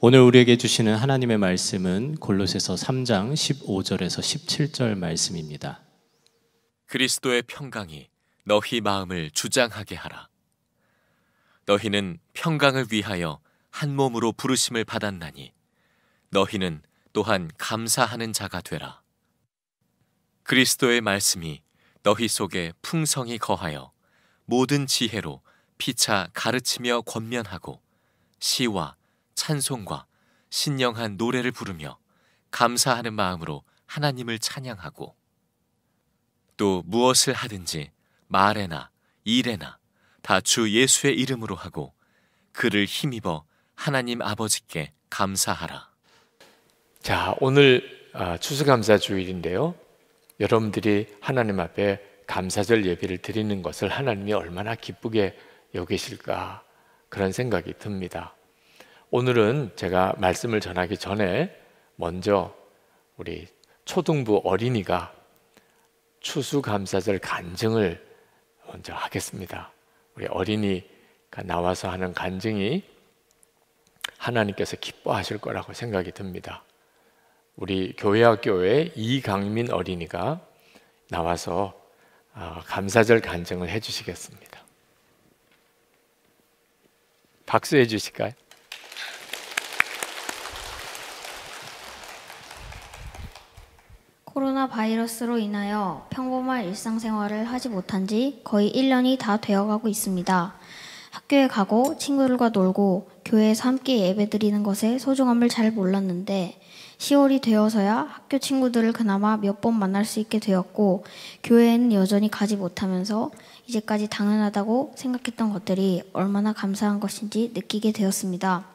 오늘 우리에게 주시는 하나님의 말씀은 골로새서 3장 15절에서 17절 말씀입니다. 그리스도의 평강이 너희 마음을 주장하게 하라. 너희는 평강을 위하여 한 몸으로 부르심을 받았나니 너희는 또한 감사하는 자가 되라. 그리스도의 말씀이 너희 속에 풍성히 거하여 모든 지혜로 피차 가르치며 권면하고 시와 찬송과 신령한 노래를 부르며 감사하는 마음으로 하나님을 찬양하고 또 무엇을 하든지 말에나 일에나 다 주 예수의 이름으로 하고 그를 힘입어 하나님 아버지께 감사하라. 자, 오늘 추수감사 주일인데요. 여러분들이 하나님 앞에 감사절 예배를 드리는 것을 하나님이 얼마나 기쁘게 여기실까 그런 생각이 듭니다. 오늘은 제가 말씀을 전하기 전에 먼저 우리 초등부 어린이가 추수감사절 간증을 먼저 하겠습니다. 우리 어린이가 나와서 하는 간증이 하나님께서 기뻐하실 거라고 생각이 듭니다. 우리 교회학교의 이강민 어린이가 나와서 감사절 간증을 해주시겠습니다. 박수해 주실까요? 코로나 바이러스로 인하여 평범한 일상생활을 하지 못한 지 거의 1년이 다 되어가고 있습니다. 학교에 가고 친구들과 놀고 교회에서 함께 예배드리는 것의 소중함을 잘 몰랐는데 10월이 되어서야 학교 친구들을 그나마 몇 번 만날 수 있게 되었고 교회에는 여전히 가지 못하면서 이제까지 당연하다고 생각했던 것들이 얼마나 감사한 것인지 느끼게 되었습니다.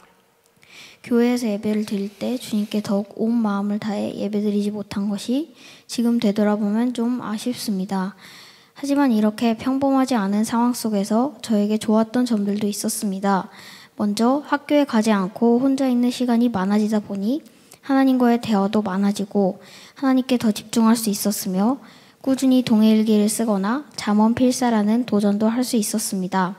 교회에서 예배를 드릴 때 주님께 더욱 온 마음을 다해 예배드리지 못한 것이 지금 되돌아보면 좀 아쉽습니다. 하지만 이렇게 평범하지 않은 상황 속에서 저에게 좋았던 점들도 있었습니다. 먼저 학교에 가지 않고 혼자 있는 시간이 많아지다 보니 하나님과의 대화도 많아지고 하나님께 더 집중할 수 있었으며 꾸준히 동해일기를 쓰거나 잠언 필사라는 도전도 할 수 있었습니다.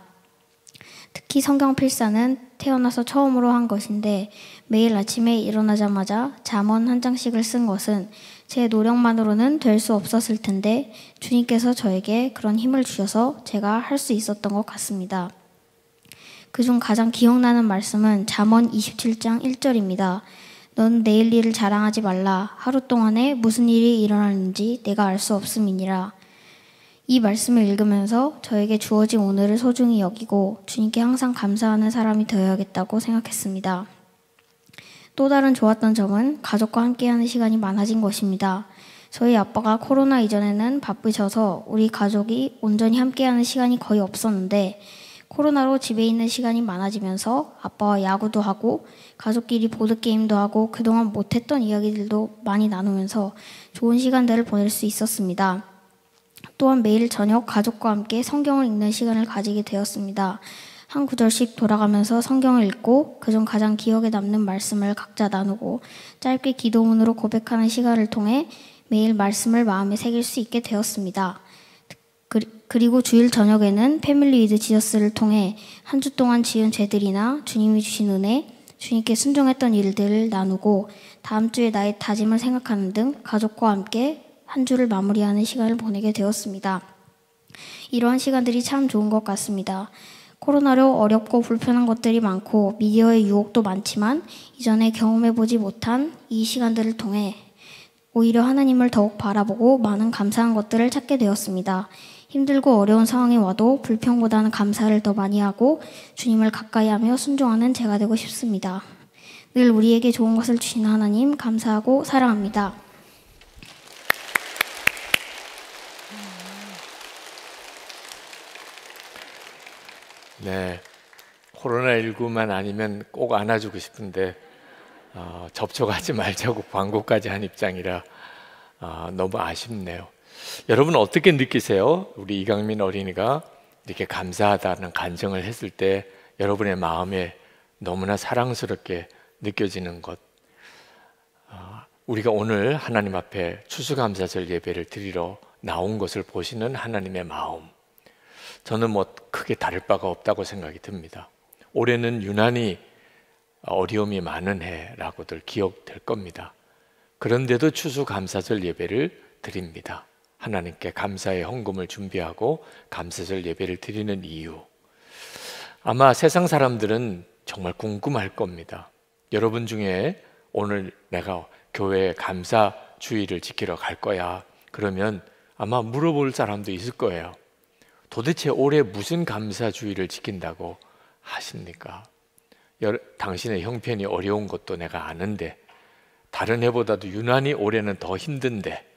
특히 성경 필사는 태어나서 처음으로 한 것인데 매일 아침에 일어나자마자 잠언 한 장씩을 쓴 것은 제 노력만으로는 될 수 없었을 텐데 주님께서 저에게 그런 힘을 주셔서 제가 할 수 있었던 것 같습니다. 그중 가장 기억나는 말씀은 잠언 27장 1절입니다. 넌 내일 일을 자랑하지 말라. 하루 동안에 무슨 일이 일어나는지 내가 알 수 없음이니라. 이 말씀을 읽으면서 저에게 주어진 오늘을 소중히 여기고 주님께 항상 감사하는 사람이 되어야겠다고 생각했습니다. 또 다른 좋았던 점은 가족과 함께하는 시간이 많아진 것입니다. 저희 아빠가 코로나 이전에는 바쁘셔서 우리 가족이 온전히 함께하는 시간이 거의 없었는데 코로나로 집에 있는 시간이 많아지면서 아빠와 야구도 하고 가족끼리 보드게임도 하고 그동안 못했던 이야기들도 많이 나누면서 좋은 시간들을 보낼 수 있었습니다. 또한 매일 저녁 가족과 함께 성경을 읽는 시간을 가지게 되었습니다. 한 구절씩 돌아가면서 성경을 읽고 그중 가장 기억에 남는 말씀을 각자 나누고 짧게 기도문으로 고백하는 시간을 통해 매일 말씀을 마음에 새길 수 있게 되었습니다. 그리고 주일 저녁에는 패밀리 위드 지저스를 통해 한 주 동안 지은 죄들이나 주님이 주신 은혜, 주님께 순종했던 일들을 나누고 다음 주에 나의 다짐을 생각하는 등 가족과 함께 한 주를 마무리하는 시간을 보내게 되었습니다. 이러한 시간들이 참 좋은 것 같습니다. 코로나로 어렵고 불편한 것들이 많고 미디어의 유혹도 많지만 이전에 경험해보지 못한 이 시간들을 통해 오히려 하나님을 더욱 바라보고 많은 감사한 것들을 찾게 되었습니다. 힘들고 어려운 상황이 와도 불평보다는 감사를 더 많이 하고 주님을 가까이 하며 순종하는 제가 되고 싶습니다. 늘 우리에게 좋은 것을 주시는 하나님 감사하고 사랑합니다. 네, 코로나19만 아니면 꼭 안아주고 싶은데 접촉하지 말자고 광고까지 한 입장이라 너무 아쉽네요. 여러분 어떻게 느끼세요? 우리 이강민 어린이가 이렇게 감사하다는 간증을 했을 때 여러분의 마음에 너무나 사랑스럽게 느껴지는 것, 우리가 오늘 하나님 앞에 추수감사절 예배를 드리러 나온 것을 보시는 하나님의 마음, 저는 크게 다를 바가 없다고 생각이 듭니다. 올해는 유난히 어려움이 많은 해라고들 기억될 겁니다. 그런데도 추수감사절 예배를 드립니다. 하나님께 감사의 헌금을 준비하고 감사절 예배를 드리는 이유, 아마 세상 사람들은 정말 궁금할 겁니다. 여러분 중에 오늘 내가 교회에 감사 주일을 지키러 갈 거야, 그러면 아마 물어볼 사람도 있을 거예요. 도대체 올해 무슨 감사 주일을 지킨다고 하십니까? 당신의 형편이 어려운 것도 내가 아는데, 다른 해보다도 유난히 올해는 더 힘든데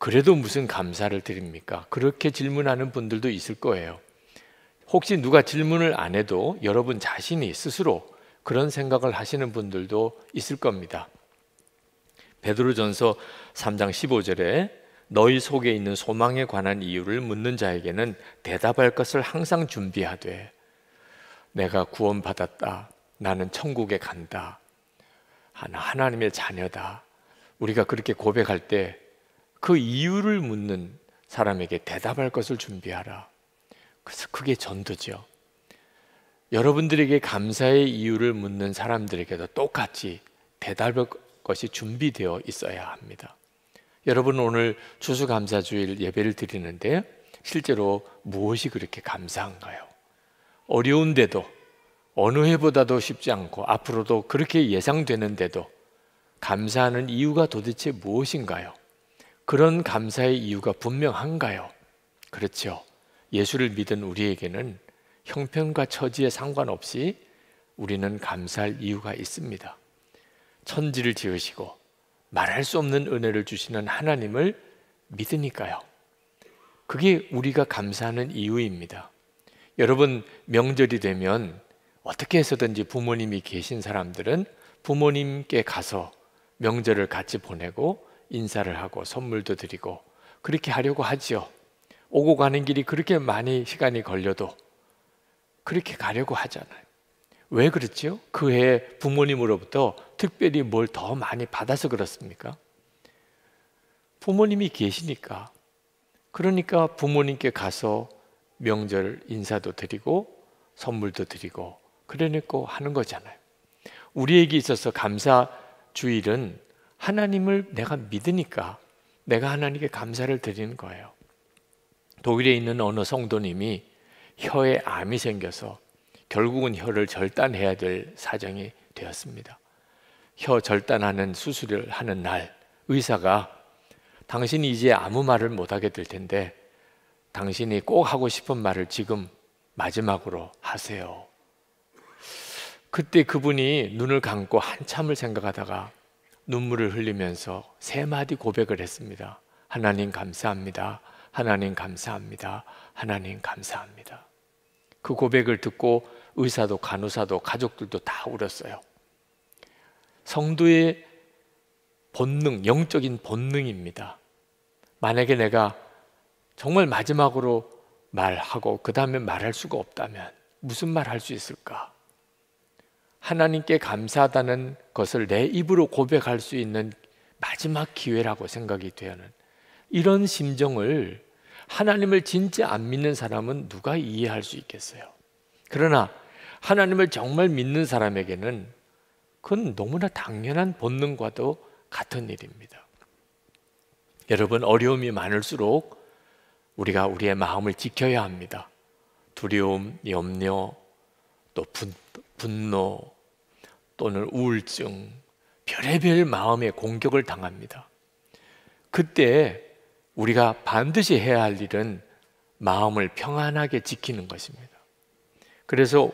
그래도 무슨 감사를 드립니까? 그렇게 질문하는 분들도 있을 거예요. 혹시 누가 질문을 안 해도 여러분 자신이 스스로 그런 생각을 하시는 분들도 있을 겁니다. 베드로전서 3장 15절에 너희 속에 있는 소망에 관한 이유를 묻는 자에게는 대답할 것을 항상 준비하되, 내가 구원받았다, 나는 천국에 간다, 하나님의 자녀다, 우리가 그렇게 고백할 때 그 이유를 묻는 사람에게 대답할 것을 준비하라. 그래서 그게 전도죠. 여러분들에게 감사의 이유를 묻는 사람들에게도 똑같이 대답할 것이 준비되어 있어야 합니다. 여러분, 오늘 추수감사주일 예배를 드리는데 실제로 무엇이 그렇게 감사한가요? 어려운데도, 어느 해보다도 쉽지 않고 앞으로도 그렇게 예상되는데도 감사하는 이유가 도대체 무엇인가요? 그런 감사의 이유가 분명한가요? 그렇죠. 예수를 믿은 우리에게는 형편과 처지에 상관없이 우리는 감사할 이유가 있습니다. 천지를 지으시고 말할 수 없는 은혜를 주시는 하나님을 믿으니까요. 그게 우리가 감사하는 이유입니다. 여러분, 명절이 되면 어떻게 해서든지 부모님이 계신 사람들은 부모님께 가서 명절을 같이 보내고 인사를 하고 선물도 드리고 그렇게 하려고 하지요. 오고 가는 길이 그렇게 많이 시간이 걸려도 그렇게 가려고 하잖아요. 왜 그렇지요? 그 해에 부모님으로부터 특별히 뭘 더 많이 받아서 그렇습니까? 부모님이 계시니까. 그러니까 부모님께 가서 명절 인사도 드리고 선물도 드리고 그러니까 하는 거잖아요. 우리에게 있어서 감사 주일은 하나님을 내가 믿으니까 내가 하나님께 감사를 드리는 거예요. 독일에 있는 어느 성도님이 혀에 암이 생겨서 결국은 혀를 절단해야 될 사정이 되었습니다. 혀 절단하는 수술을 하는 날 의사가 당신이 이제 아무 말을 못하게 될 텐데 당신이 꼭 하고 싶은 말을 지금 마지막으로 하세요. 그때 그분이 눈을 감고 한참을 생각하다가 눈물을 흘리면서 3마디 고백을 했습니다. 하나님 감사합니다. 하나님 감사합니다. 하나님 감사합니다. 그 고백을 듣고 의사도 간호사도 가족들도 다 울었어요. 성도의 본능, 영적인 본능입니다. 만약에 내가 정말 마지막으로 말하고 그 다음에 말할 수가 없다면 무슨 말 할 수 있을까? 하나님께 감사하다는 것을 내 입으로 고백할 수 있는 마지막 기회라고 생각이 되는 이런 심정을 하나님을 진짜 안 믿는 사람은 누가 이해할 수 있겠어요? 그러나 하나님을 정말 믿는 사람에게는 그건 너무나 당연한 본능과도 같은 일입니다. 여러분, 어려움이 많을수록 우리가 우리의 마음을 지켜야 합니다. 두려움, 염려, 또 분노 또는 우울증, 별의별 마음의 공격을 당합니다. 그때 우리가 반드시 해야 할 일은 마음을 평안하게 지키는 것입니다. 그래서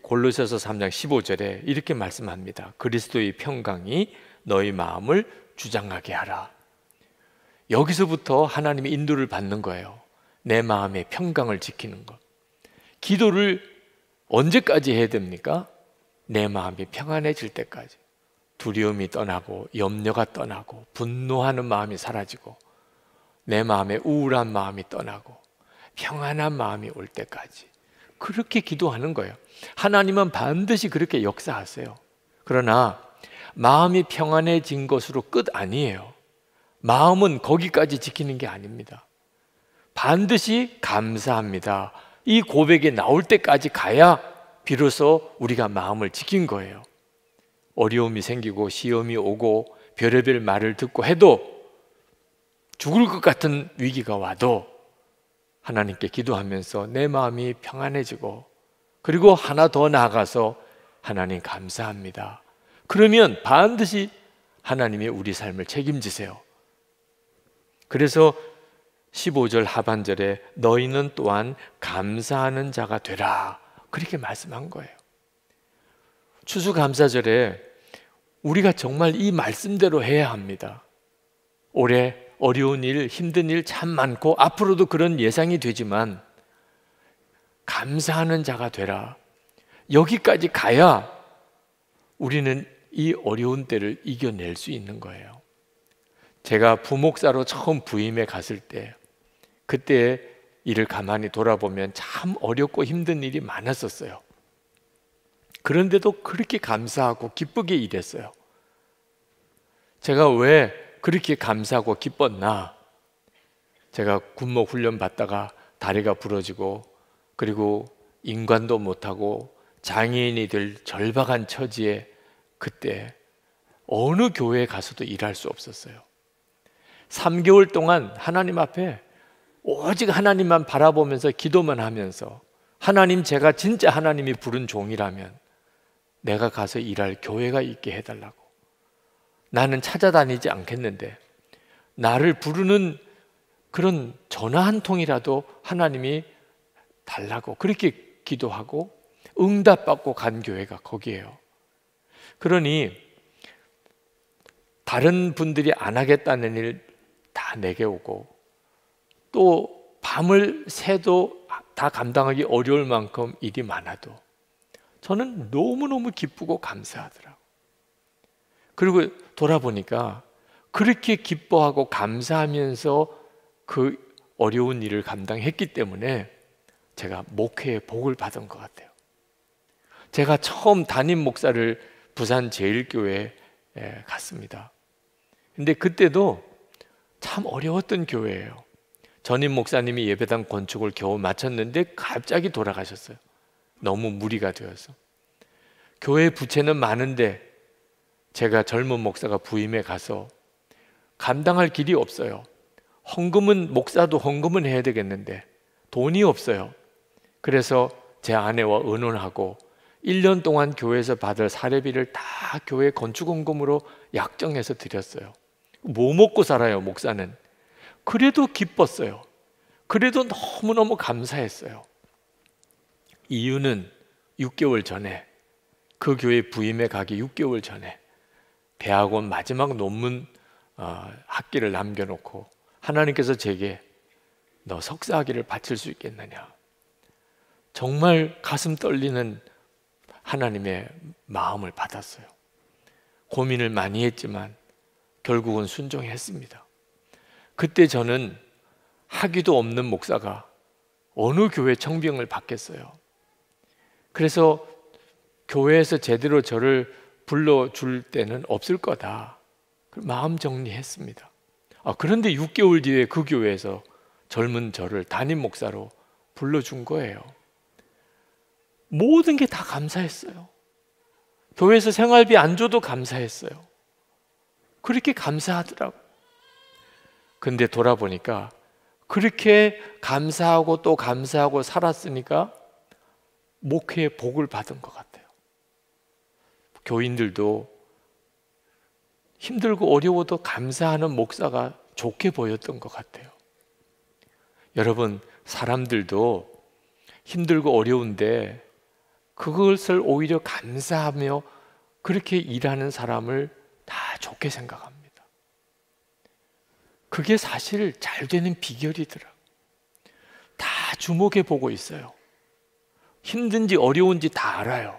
골로새서 3장 15절에 이렇게 말씀합니다. 그리스도의 평강이 너희 마음을 주장하게 하라. 여기서부터 하나님의 인도를 받는 거예요. 내 마음의 평강을 지키는 것. 기도를 언제까지 해야 됩니까? 내 마음이 평안해질 때까지. 두려움이 떠나고 염려가 떠나고 분노하는 마음이 사라지고 내 마음에 우울한 마음이 떠나고 평안한 마음이 올 때까지 그렇게 기도하는 거예요. 하나님은 반드시 그렇게 역사하세요. 그러나 마음이 평안해진 것으로 끝 아니에요. 마음은 거기까지 지키는 게 아닙니다. 반드시 감사합니다. 이 고백이 나올 때까지 가야 비로소 우리가 마음을 지킨 거예요. 어려움이 생기고 시험이 오고 별의별 말을 듣고 해도, 죽을 것 같은 위기가 와도 하나님께 기도하면서 내 마음이 평안해지고, 그리고 하나 더 나아가서 하나님 감사합니다. 그러면 반드시 하나님이 우리 삶을 책임지세요. 그래서 15절 하반절에 너희는 또한 감사하는 자가 되라, 그렇게 말씀한 거예요. 추수감사절에 우리가 정말 이 말씀대로 해야 합니다. 올해 어려운 일, 힘든 일 참 많고 앞으로도 그런 예상이 되지만 감사하는 자가 되라. 여기까지 가야 우리는 이 어려운 때를 이겨낼 수 있는 거예요. 제가 부목사로 처음 부임해 갔을 때, 그때 일을 가만히 돌아보면 참 어렵고 힘든 일이 많았었어요. 그런데도 그렇게 감사하고 기쁘게 일했어요. 제가 왜 그렇게 감사하고 기뻤나? 제가 군목 훈련 받다가 다리가 부러지고, 그리고 인관도 못하고 장애인이 될 절박한 처지에, 그때 어느 교회에 가서도 일할 수 없었어요. 3개월 동안 하나님 앞에 오직 하나님만 바라보면서 기도만 하면서, 하나님, 제가 진짜 하나님이 부른 종이라면 내가 가서 일할 교회가 있게 해달라고. 나는 찾아다니지 않겠는데 나를 부르는 그런 전화 한 통이라도 하나님이 달라고, 그렇게 기도하고 응답받고 간 교회가 거기에요. 그러니 다른 분들이 안 하겠다는 일 다 내게 오고, 또 밤을 새도 다 감당하기 어려울 만큼 일이 많아도 저는 너무너무 기쁘고 감사하더라고요. 그리고 돌아보니까 그렇게 기뻐하고 감사하면서 그 어려운 일을 감당했기 때문에 제가 목회의 복을 받은 것 같아요. 제가 처음 담임 목사를 부산 제일교회에 갔습니다. 근데 그때도 참 어려웠던 교회예요. 전임 목사님이 예배당 건축을 겨우 마쳤는데 갑자기 돌아가셨어요. 너무 무리가 되어서. 교회 부채는 많은데 제가 젊은 목사가 부임해 가서 감당할 길이 없어요. 헌금은, 목사도 헌금은 해야 되겠는데 돈이 없어요. 그래서 제 아내와 의논하고 1년 동안 교회에서 받을 사례비를 다 교회 건축헌금으로 약정해서 드렸어요. 뭐 먹고 살아요, 목사는. 그래도 기뻤어요. 그래도 너무너무 감사했어요. 이유는 6개월 전에, 그 교회 부임해 가기 6개월 전에 대학원 마지막 논문 학기를 남겨놓고 하나님께서 제게 너 석사학위를 바칠 수 있겠느냐, 정말 가슴 떨리는 하나님의 마음을 받았어요. 고민을 많이 했지만 결국은 순종했습니다. 그때 저는 학위도 없는 목사가 어느 교회 청빙을 받겠어요. 그래서 교회에서 제대로 저를 불러줄 때는 없을 거다, 마음 정리했습니다. 그런데 6개월 뒤에 그 교회에서 젊은 저를 담임 목사로 불러준 거예요. 모든 게 다 감사했어요. 교회에서 생활비 안 줘도 감사했어요. 그렇게 감사하더라고요. 근데 돌아보니까 그렇게 감사하고 또 감사하고 살았으니까 목회의 복을 받은 것 같아요. 교인들도 힘들고 어려워도 감사하는 목사가 좋게 보였던 것 같아요. 여러분, 사람들도 힘들고 어려운데 그것을 오히려 감사하며 그렇게 일하는 사람을 다 좋게 생각합니다. 그게 사실 잘 되는 비결이더라고요. 다 주목해 보고 있어요. 힘든지 어려운지 다 알아요.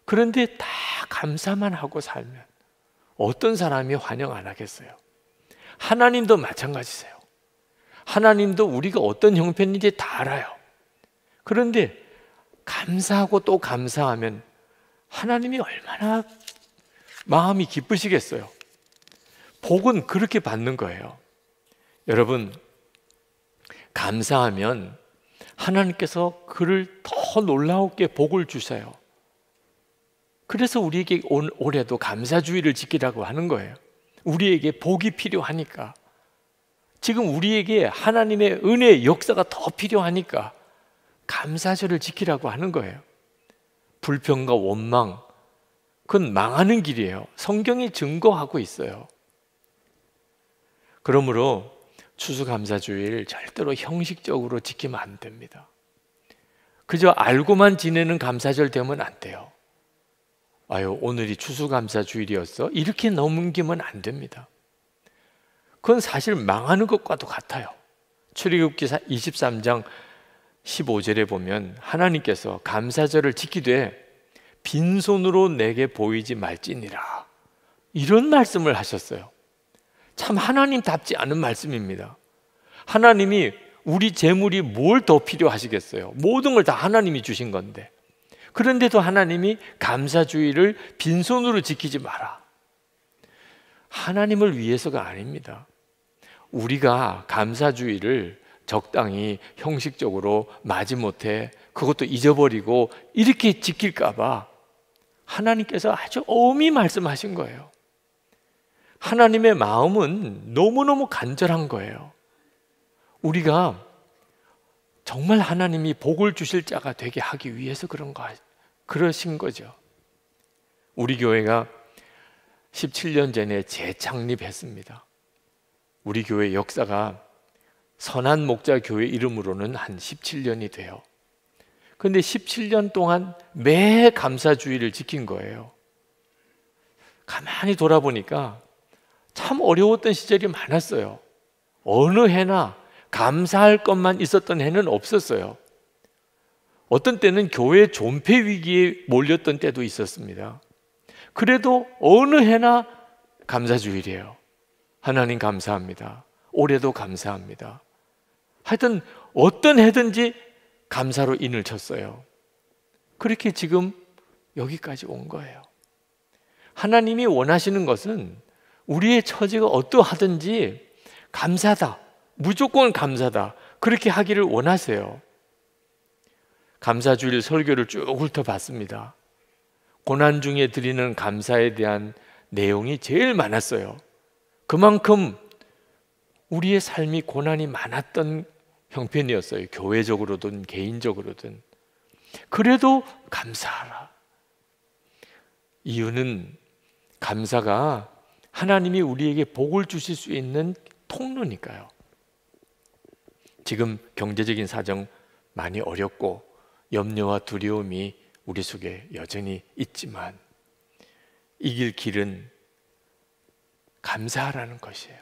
그런데 다 감사만 하고 살면 어떤 사람이 환영 안 하겠어요? 하나님도 마찬가지세요. 하나님도 우리가 어떤 형편인지 다 알아요. 그런데 감사하고 또 감사하면 하나님이 얼마나 마음이 기쁘시겠어요. 복은 그렇게 받는 거예요. 여러분, 감사하면 하나님께서 그를 더 더 놀라웠게 복을 주세요. 그래서 우리에게 올해도 감사주의를 지키라고 하는 거예요. 우리에게 복이 필요하니까, 지금 우리에게 하나님의 은혜의 역사가 더 필요하니까 감사절을 지키라고 하는 거예요. 불평과 원망, 그건 망하는 길이에요. 성경이 증거하고 있어요. 그러므로 추수감사주의를 절대로 형식적으로 지키면 안 됩니다. 그저 알고만 지내는 감사절 되면 안 돼요. 아유, 오늘이 추수감사주일이었어? 이렇게 넘기면 안 됩니다. 그건 사실 망하는 것과도 같아요. 출애굽기 23장 15절에 보면 하나님께서 감사절을 지키되 빈손으로 내게 보이지 말지니라, 이런 말씀을 하셨어요. 참 하나님답지 않은 말씀입니다. 하나님이 우리 재물이 뭘 더 필요하시겠어요? 모든 걸 다 하나님이 주신 건데, 그런데도 하나님이 감사주의를 빈손으로 지키지 마라. 하나님을 위해서가 아닙니다. 우리가 감사주의를 적당히 형식적으로 마지못해 그것도 잊어버리고 이렇게 지킬까 봐 하나님께서 아주 엄히 말씀하신 거예요. 하나님의 마음은 너무너무 간절한 거예요. 우리가 정말 하나님이 복을 주실 자가 되게 하기 위해서 그러신 거죠. 우리 교회가 17년 전에 재창립했습니다. 우리 교회 역사가 선한 목자 교회 이름으로는 한 17년이 돼요. 그런데 17년 동안 매 감사주의를 지킨 거예요. 가만히 돌아보니까 참 어려웠던 시절이 많았어요. 어느 해나 감사할 것만 있었던 해는 없었어요. 어떤 때는 교회 존폐 위기에 몰렸던 때도 있었습니다. 그래도 어느 해나 감사주일이에요. 하나님 감사합니다. 올해도 감사합니다. 하여튼 어떤 해든지 감사로 인을 쳤어요. 그렇게 지금 여기까지 온 거예요. 하나님이 원하시는 것은 우리의 처지가 어떠하든지 감사다, 무조건 감사다, 그렇게 하기를 원하세요. 감사주일 설교를 쭉 훑어봤습니다. 고난 중에 드리는 감사에 대한 내용이 제일 많았어요. 그만큼 우리의 삶이 고난이 많았던 형편이었어요. 교회적으로든 개인적으로든. 그래도 감사하라. 이유는 감사가 하나님이 우리에게 복을 주실 수 있는 통로니까요. 지금 경제적인 사정 많이 어렵고 염려와 두려움이 우리 속에 여전히 있지만 이길 길은 감사하라는 것이에요.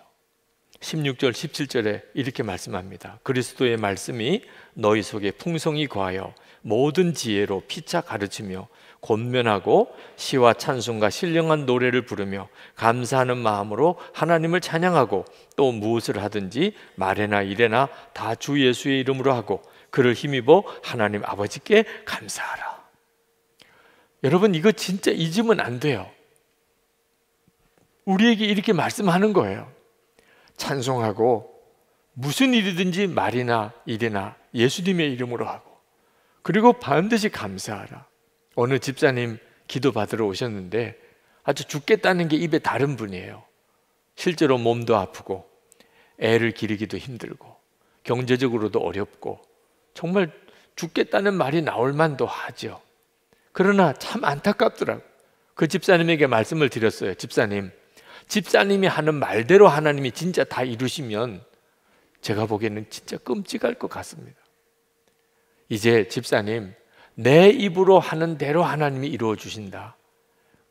16절 17절에 이렇게 말씀합니다. 그리스도의 말씀이 너희 속에 풍성히 거하여 모든 지혜로 피차 가르치며 권면하고 시와 찬송과 신령한 노래를 부르며 감사하는 마음으로 하나님을 찬양하고 또 무엇을 하든지 말에나 일에나 다 주 예수의 이름으로 하고 그를 힘입어 하나님 아버지께 감사하라. 여러분, 이거 진짜 잊으면 안 돼요. 우리에게 이렇게 말씀하는 거예요. 찬송하고 무슨 일이든지 말이나 일이나 예수님의 이름으로 하고 그리고 반드시 감사하라. 어느 집사님 기도 받으러 오셨는데 아주 죽겠다는 게 입에 다른 분이에요. 실제로 몸도 아프고 애를 기르기도 힘들고 경제적으로도 어렵고 정말 죽겠다는 말이 나올 만도 하죠. 그러나 참 안타깝더라고요. 그 집사님에게 말씀을 드렸어요. 집사님이 하는 말대로 하나님이 진짜 다 이루시면 제가 보기에는 진짜 끔찍할 것 같습니다. 이제 집사님, 내 입으로 하는 대로 하나님이 이루어 주신다.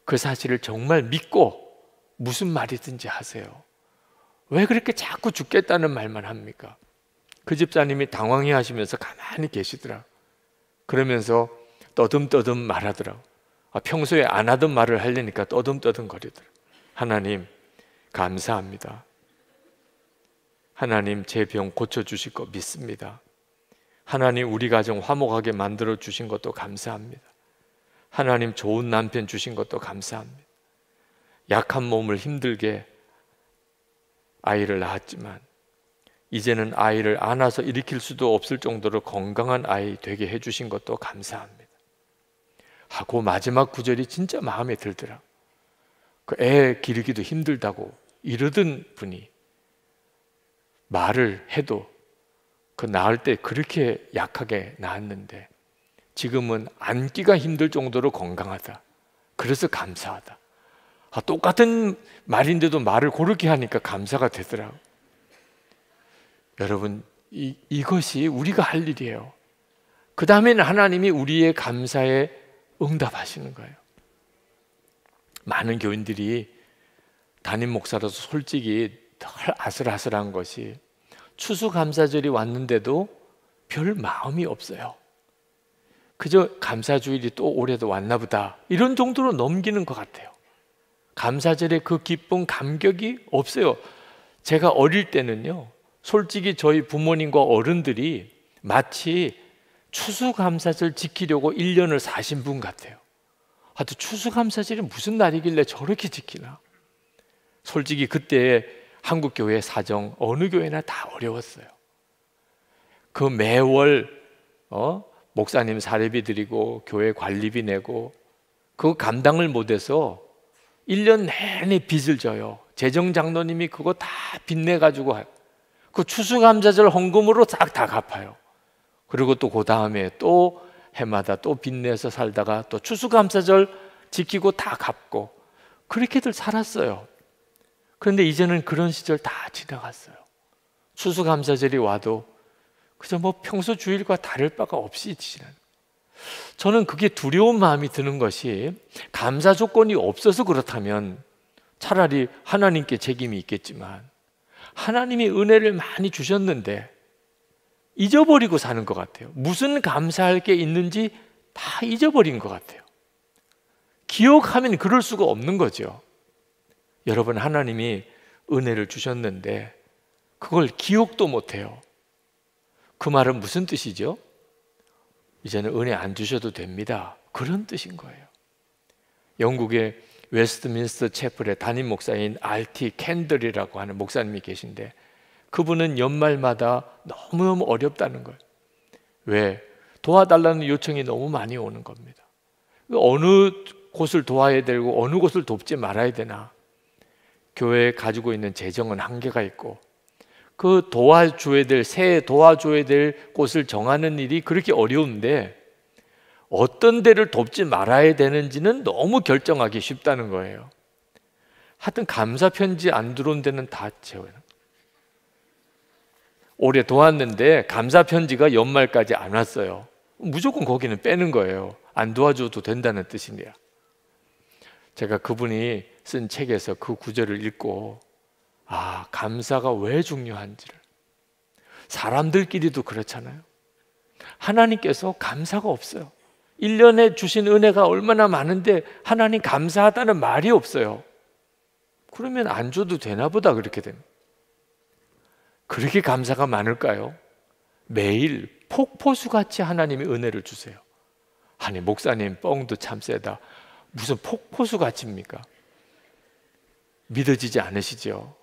그 사실을 정말 믿고 무슨 말이든지 하세요. 왜 그렇게 자꾸 죽겠다는 말만 합니까? 그 집사님이 당황해 하시면서 가만히 계시더라. 그러면서 떠듬떠듬 말하더라고. 평소에 안 하던 말을 하려니까 떠듬떠듬 거리더라. 하나님 감사합니다. 하나님 제 병 고쳐주실 거 믿습니다. 하나님 우리 가정 화목하게 만들어 주신 것도 감사합니다. 하나님 좋은 남편 주신 것도 감사합니다. 약한 몸을 힘들게 아이를 낳았지만 이제는 아이를 안아서 일으킬 수도 없을 정도로 건강한 아이 되게 해주신 것도 감사합니다. 하고 마지막 구절이 진짜 마음에 들더라. 그 애 기르기도 힘들다고 이러던 분이 말을 해도 그 낳을 때 그렇게 약하게 낳았는데 지금은 안기가 힘들 정도로 건강하다. 그래서 감사하다. 똑같은 말인데도 말을 그렇게 하니까 감사가 되더라고요. 여러분, 이것이 우리가 할 일이에요. 그 다음에는 하나님이 우리의 감사에 응답하시는 거예요. 많은 교인들이 담임 목사로서 솔직히 덜 아슬아슬한 것이 추수감사절이 왔는데도 별 마음이 없어요. 그저 감사주일이 또 올해도 왔나 보다 이런 정도로 넘기는 것 같아요. 감사절에 그 기쁨, 감격이 없어요. 제가 어릴 때는요, 솔직히 저희 부모님과 어른들이 마치 추수감사절 지키려고 1년을 사신 분 같아요. 하여튼 추수감사절이 무슨 날이길래 저렇게 지키나. 솔직히 그때 한국교회 사정 어느 교회나 다 어려웠어요. 그 매월 목사님 사례비 드리고 교회 관리비 내고 그거 감당을 못해서 1년 내내 빚을 져요. 재정장로님이 그거 다 빚내가지고 그 추수감사절 헌금으로 싹 다 갚아요. 그리고 또 그 다음에 또 해마다 또 빚내서 살다가 또 추수감사절 지키고 다 갚고 그렇게들 살았어요. 그런데 이제는 그런 시절 다 지나갔어요. 추수감사절이 와도 그저 뭐 평소 주일과 다를 바가 없이 지나는. 저는 그게 두려운 마음이 드는 것이 감사 조건이 없어서 그렇다면 차라리 하나님께 책임이 있겠지만 하나님이 은혜를 많이 주셨는데 잊어버리고 사는 것 같아요. 무슨 감사할 게 있는지 다 잊어버린 것 같아요. 기억하면 그럴 수가 없는 거죠. 여러분, 하나님이 은혜를 주셨는데 그걸 기억도 못해요. 그 말은 무슨 뜻이죠? 이제는 은혜 안 주셔도 됩니다. 그런 뜻인 거예요. 영국의 웨스트민스터 채플의 담임 목사인 R.T. 캔들이라고 하는 목사님이 계신데 그분은 연말마다 너무너무 어렵다는 거예요. 왜? 도와달라는 요청이 너무 많이 오는 겁니다. 어느 곳을 도와야 되고 어느 곳을 돕지 말아야 되나. 교회에 가지고 있는 재정은 한계가 있고 그 도와줘야 될, 새 도와줘야 될 곳을 정하는 일이 그렇게 어려운데 어떤 데를 돕지 말아야 되는지는 너무 결정하기 쉽다는 거예요. 하여튼 감사 편지 안 들어온 데는 다 채워요. 올해 도왔는데 감사 편지가 연말까지 안 왔어요. 무조건 거기는 빼는 거예요. 안 도와줘도 된다는 뜻이냐. 제가 그분이 쓴 책에서 그 구절을 읽고 감사가 왜 중요한지를. 사람들끼리도 그렇잖아요. 하나님께서 감사가 없어요. 1년에 주신 은혜가 얼마나 많은데 하나님 감사하다는 말이 없어요. 그러면 안 줘도 되나 보다 그렇게 됩니다. 그렇게 감사가 많을까요? 매일 폭포수같이 하나님이 은혜를 주세요. 아니 목사님 뻥도 참 세다. 무슨 폭포수같이입니까? 믿어지지 않으시죠?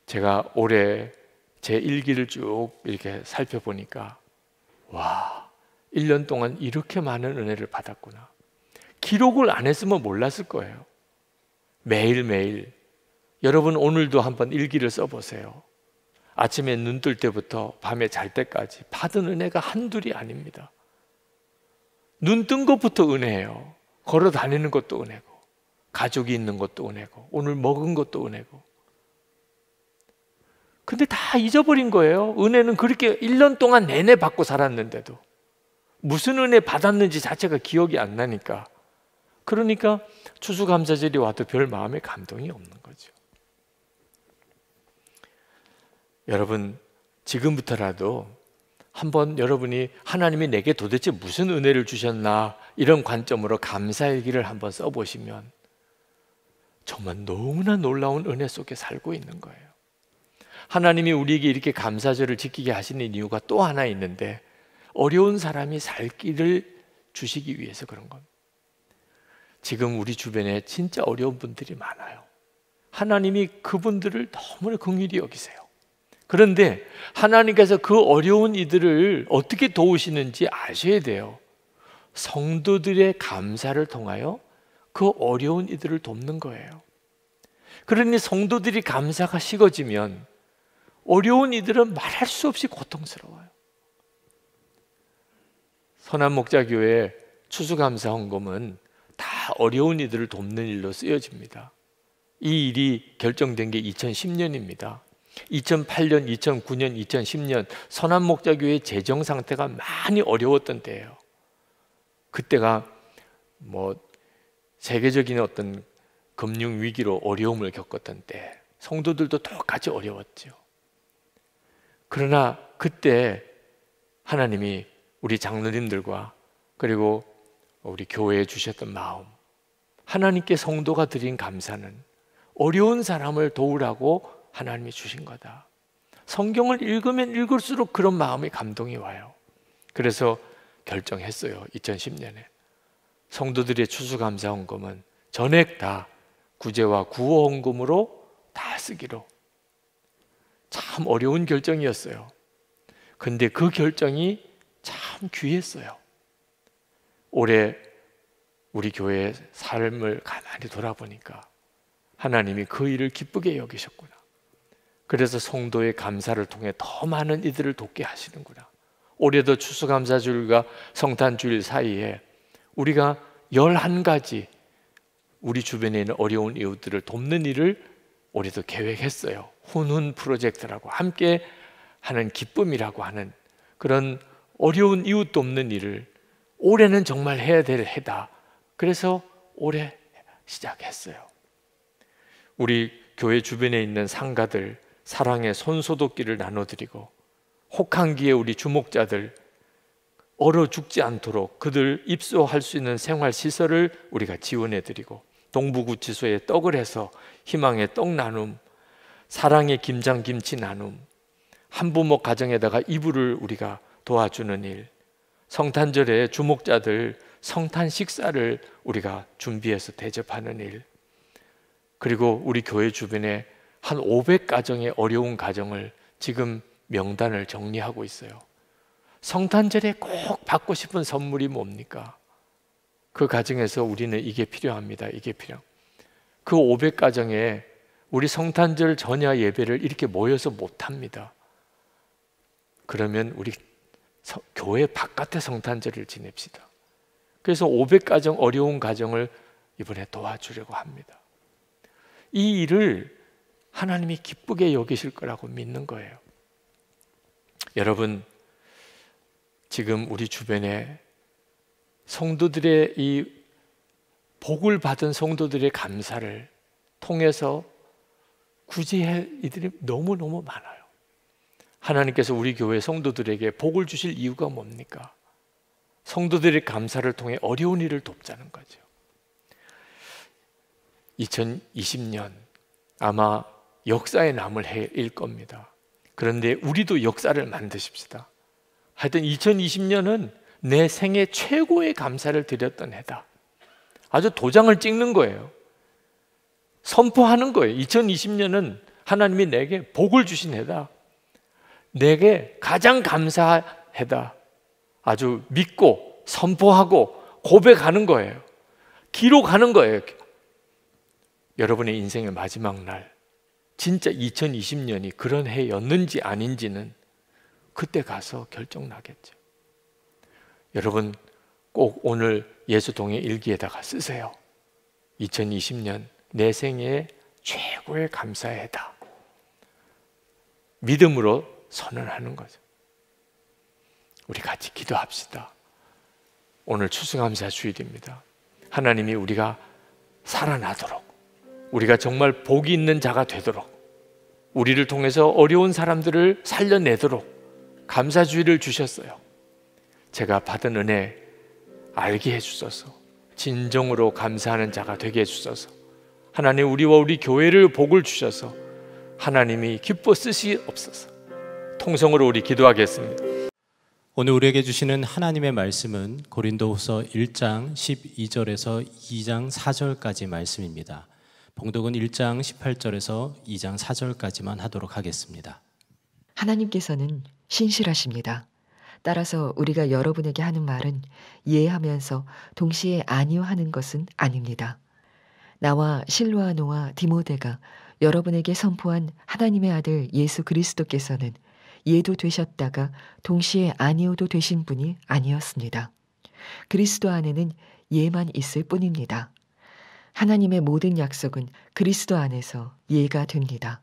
제가 올해 제 일기를 쭉 이렇게 살펴보니까 와, 1년 동안 이렇게 많은 은혜를 받았구나. 기록을 안 했으면 몰랐을 거예요. 매일매일. 여러분 오늘도 한번 일기를 써보세요. 아침에 눈 뜰 때부터 밤에 잘 때까지 받은 은혜가 한둘이 아닙니다. 눈 뜬 것부터 은혜예요. 걸어 다니는 것도 은혜고 가족이 있는 것도 은혜고 오늘 먹은 것도 은혜고. 근데 다 잊어버린 거예요. 은혜는 그렇게 1년 동안 내내 받고 살았는데도 무슨 은혜 받았는지 자체가 기억이 안 나니까. 그러니까 추수감사절이 와도 별 마음에 감동이 없는 거죠. 여러분 지금부터라도 한번 여러분이 하나님이 내게 도대체 무슨 은혜를 주셨나 이런 관점으로 감사일기를 한번 써보시면 정말 너무나 놀라운 은혜 속에 살고 있는 거예요. 하나님이 우리에게 이렇게 감사절을 지키게 하시는 이유가 또 하나 있는데 어려운 사람이 살 길을 주시기 위해서 그런 겁니다. 지금 우리 주변에 진짜 어려운 분들이 많아요. 하나님이 그분들을 너무나 긍휼히 여기세요. 그런데 하나님께서 그 어려운 이들을 어떻게 도우시는지 아셔야 돼요. 성도들의 감사를 통하여 그 어려운 이들을 돕는 거예요. 그러니 성도들이 감사가 식어지면 어려운 이들은 말할 수 없이 고통스러워요. 선한목자교회 추수감사 헌금은 다 어려운 이들을 돕는 일로 쓰여집니다. 이 일이 결정된 게 2010년입니다. 2008년, 2009년, 2010년 선한목자교회의 재정 상태가 많이 어려웠던 때예요. 그때가 세계적인 어떤 금융 위기로 어려움을 겪었던 때, 성도들도 똑같이 어려웠죠. 그러나 그때 하나님이 우리 장로님들과 그리고 우리 교회에 주셨던 마음, 하나님께 성도가 드린 감사는 어려운 사람을 도우라고 하나님이 주신 거다. 성경을 읽으면 읽을수록 그런 마음의 감동이 와요. 그래서 결정했어요. 2010년에 성도들의 추수감사 헌금은 전액 다 구제와 구호 헌금으로 다 쓰기로. 참 어려운 결정이었어요. 근데 그 결정이 참 귀했어요. 올해 우리 교회의 삶을 가만히 돌아보니까 하나님이 그 일을 기쁘게 여기셨구나. 그래서 성도의 감사를 통해 더 많은 이들을 돕게 하시는구나. 올해도 추수감사주일과 성탄주일 사이에 우리가 11가지 우리 주변에 있는 어려운 이웃들을 돕는 일을 올해도 계획했어요. 훈훈 프로젝트라고, 함께 하는 기쁨이라고 하는 그런 어려운 이웃 돕는 일을 올해는 정말 해야 될 해다. 그래서 올해 시작했어요. 우리 교회 주변에 있는 상가들 사랑의 손소독기를 나눠드리고, 혹한기에 우리 주목자들 얼어 죽지 않도록 그들 입소할 수 있는 생활시설을 우리가 지원해드리고, 동부구치소에 떡을 해서 희망의 떡 나눔, 사랑의 김장김치 나눔, 한부모 가정에다가 이불을 우리가 도와주는 일, 성탄절에 주목자들 성탄 식사를 우리가 준비해서 대접하는 일, 그리고 우리 교회 주변에 한 500가정의 어려운 가정을 지금 명단을 정리하고 있어요. 성탄절에 꼭 받고 싶은 선물이 뭡니까? 그 가정에서 우리는 이게 필요합니다. 이게 필요합니다. 그 500가정에 우리 성탄절 전야 예배를 이렇게 모여서 못합니다. 그러면 우리 교회 바깥에 성탄절을 지냅시다. 그래서 500가정 어려운 가정을 이번에 도와주려고 합니다. 이 일을 하나님이 기쁘게 여기실 거라고 믿는 거예요. 여러분, 지금 우리 주변에 성도들의 이 복을 받은 성도들의 감사를 통해서 구제할 이들이 너무너무 많아요. 하나님께서 우리 교회 성도들에게 복을 주실 이유가 뭡니까? 성도들의 감사를 통해 어려운 일을 돕자는 거죠. 2020년 아마 역사에 남을 해일 겁니다. 그런데 우리도 역사를 만드십시다. 하여튼 2020년은 내 생애 최고의 감사를 드렸던 해다. 아주 도장을 찍는 거예요. 선포하는 거예요. 2020년은 하나님이 내게 복을 주신 해다. 내게 가장 감사한 해다. 아주 믿고 선포하고 고백하는 거예요. 기록하는 거예요. 여러분의 인생의 마지막 날, 진짜 2020년이 그런 해였는지 아닌지는 그때 가서 결정나겠죠. 여러분 꼭 오늘 예수동의 일기에다가 쓰세요. 2020년 내 생애의 최고의 감사의 해다. 믿음으로 선언하는 거죠. 우리 같이 기도합시다. 오늘 추수감사 주일입니다. 하나님이 우리가 살아나도록, 우리가 정말 복이 있는 자가 되도록, 우리를 통해서 어려운 사람들을 살려내도록 감사주의를 주셨어요. 제가 받은 은혜 알게 해주소서. 진정으로 감사하는 자가 되게 해주소서. 하나님, 우리와 우리 교회를 복을 주셔서 하나님이 기뻐 쓰시옵소서. 통성으로 우리 기도하겠습니다. 오늘 우리에게 주시는 하나님의 말씀은 고린도후서 1장 12절에서 2장 4절까지 말씀입니다. 봉독은 1장 18절에서 2장 4절까지만 하도록 하겠습니다. 하나님께서는 신실하십니다. 따라서 우리가 여러분에게 하는 말은 이해하면서 동시에 아니요 하는 것은 아닙니다. 나와 실로아노와 디모데가 여러분에게 선포한 하나님의 아들 예수 그리스도께서는 예도 되셨다가 동시에 아니오도 되신 분이 아니었습니다. 그리스도 안에는 예만 있을 뿐입니다. 하나님의 모든 약속은 그리스도 안에서 예가 됩니다.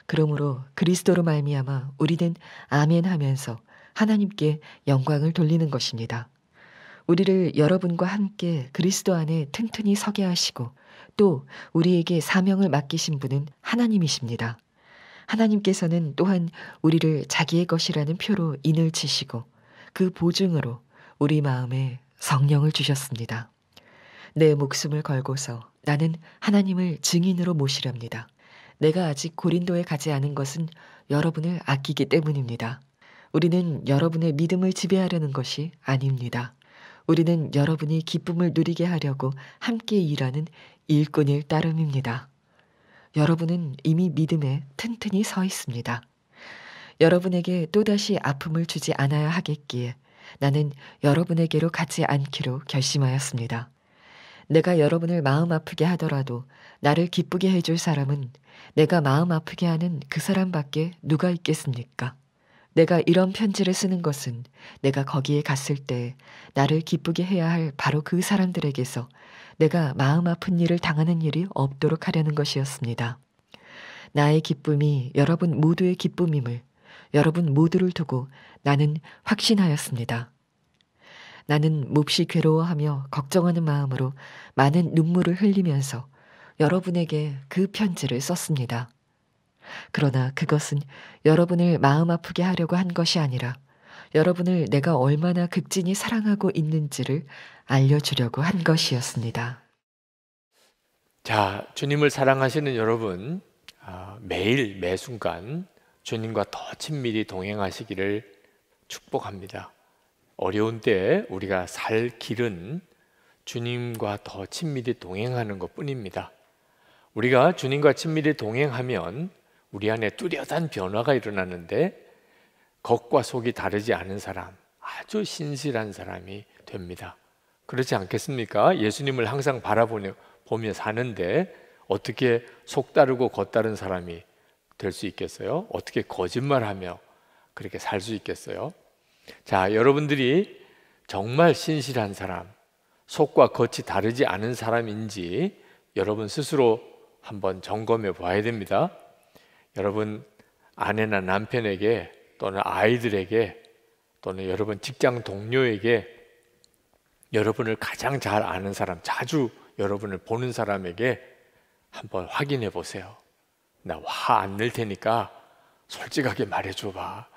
그러므로 그리스도로 말미암아 우리는 아멘 하면서 하나님께 영광을 돌리는 것입니다. 우리를 여러분과 함께 그리스도 안에 튼튼히 서게 하시고 또 우리에게 사명을 맡기신 분은 하나님이십니다. 하나님께서는 또한 우리를 자기의 것이라는 표로 인을 치시고 그 보증으로 우리 마음에 성령을 주셨습니다. 내 목숨을 걸고서 나는 하나님을 증인으로 모시렵니다. 내가 아직 고린도에 가지 않은 것은 여러분을 아끼기 때문입니다. 우리는 여러분의 믿음을 지배하려는 것이 아닙니다. 우리는 여러분이 기쁨을 누리게 하려고 함께 일하는 일꾼일 따름입니다. 여러분은 이미 믿음에 튼튼히 서 있습니다. 여러분에게 또다시 아픔을 주지 않아야 하겠기에 나는 여러분에게로 가지 않기로 결심하였습니다. 내가 여러분을 마음 아프게 하더라도 나를 기쁘게 해줄 사람은 내가 마음 아프게 하는 그 사람밖에 누가 있겠습니까? 내가 이런 편지를 쓰는 것은 내가 거기에 갔을 때 나를 기쁘게 해야 할 바로 그 사람들에게서 내가 마음 아픈 일을 당하는 일이 없도록 하려는 것이었습니다. 나의 기쁨이 여러분 모두의 기쁨임을 여러분 모두를 두고 나는 확신하였습니다. 나는 몹시 괴로워하며 걱정하는 마음으로 많은 눈물을 흘리면서 여러분에게 그 편지를 썼습니다. 그러나 그것은 여러분을 마음 아프게 하려고 한 것이 아니라 여러분을 내가 얼마나 극진히 사랑하고 있는지를 알려주려고 한 것이었습니다. 자, 주님을 사랑하시는 여러분, 매일 매 순간 주님과 더 친밀히 동행하시기를 축복합니다. 어려운 때 우리가 살 길은 주님과 더 친밀히 동행하는 것뿐입니다. 우리가 주님과 친밀히 동행하면 우리 안에 뚜렷한 변화가 일어나는데 겉과 속이 다르지 않은 사람, 아주 신실한 사람이 됩니다. 그렇지 않겠습니까? 예수님을 항상 바라보며 사는데 어떻게 속 다르고 겉 다른 사람이 될 수 있겠어요? 어떻게 거짓말하며 그렇게 살 수 있겠어요? 자, 여러분들이 정말 신실한 사람, 속과 겉이 다르지 않은 사람인지 여러분 스스로 한번 점검해 봐야 됩니다. 여러분 아내나 남편에게 또는 아이들에게 또는 여러분 직장 동료에게 여러분을 가장 잘 아는 사람, 자주 여러분을 보는 사람에게 한번 확인해 보세요. 나 화 안 낼 테니까 솔직하게 말해줘 봐.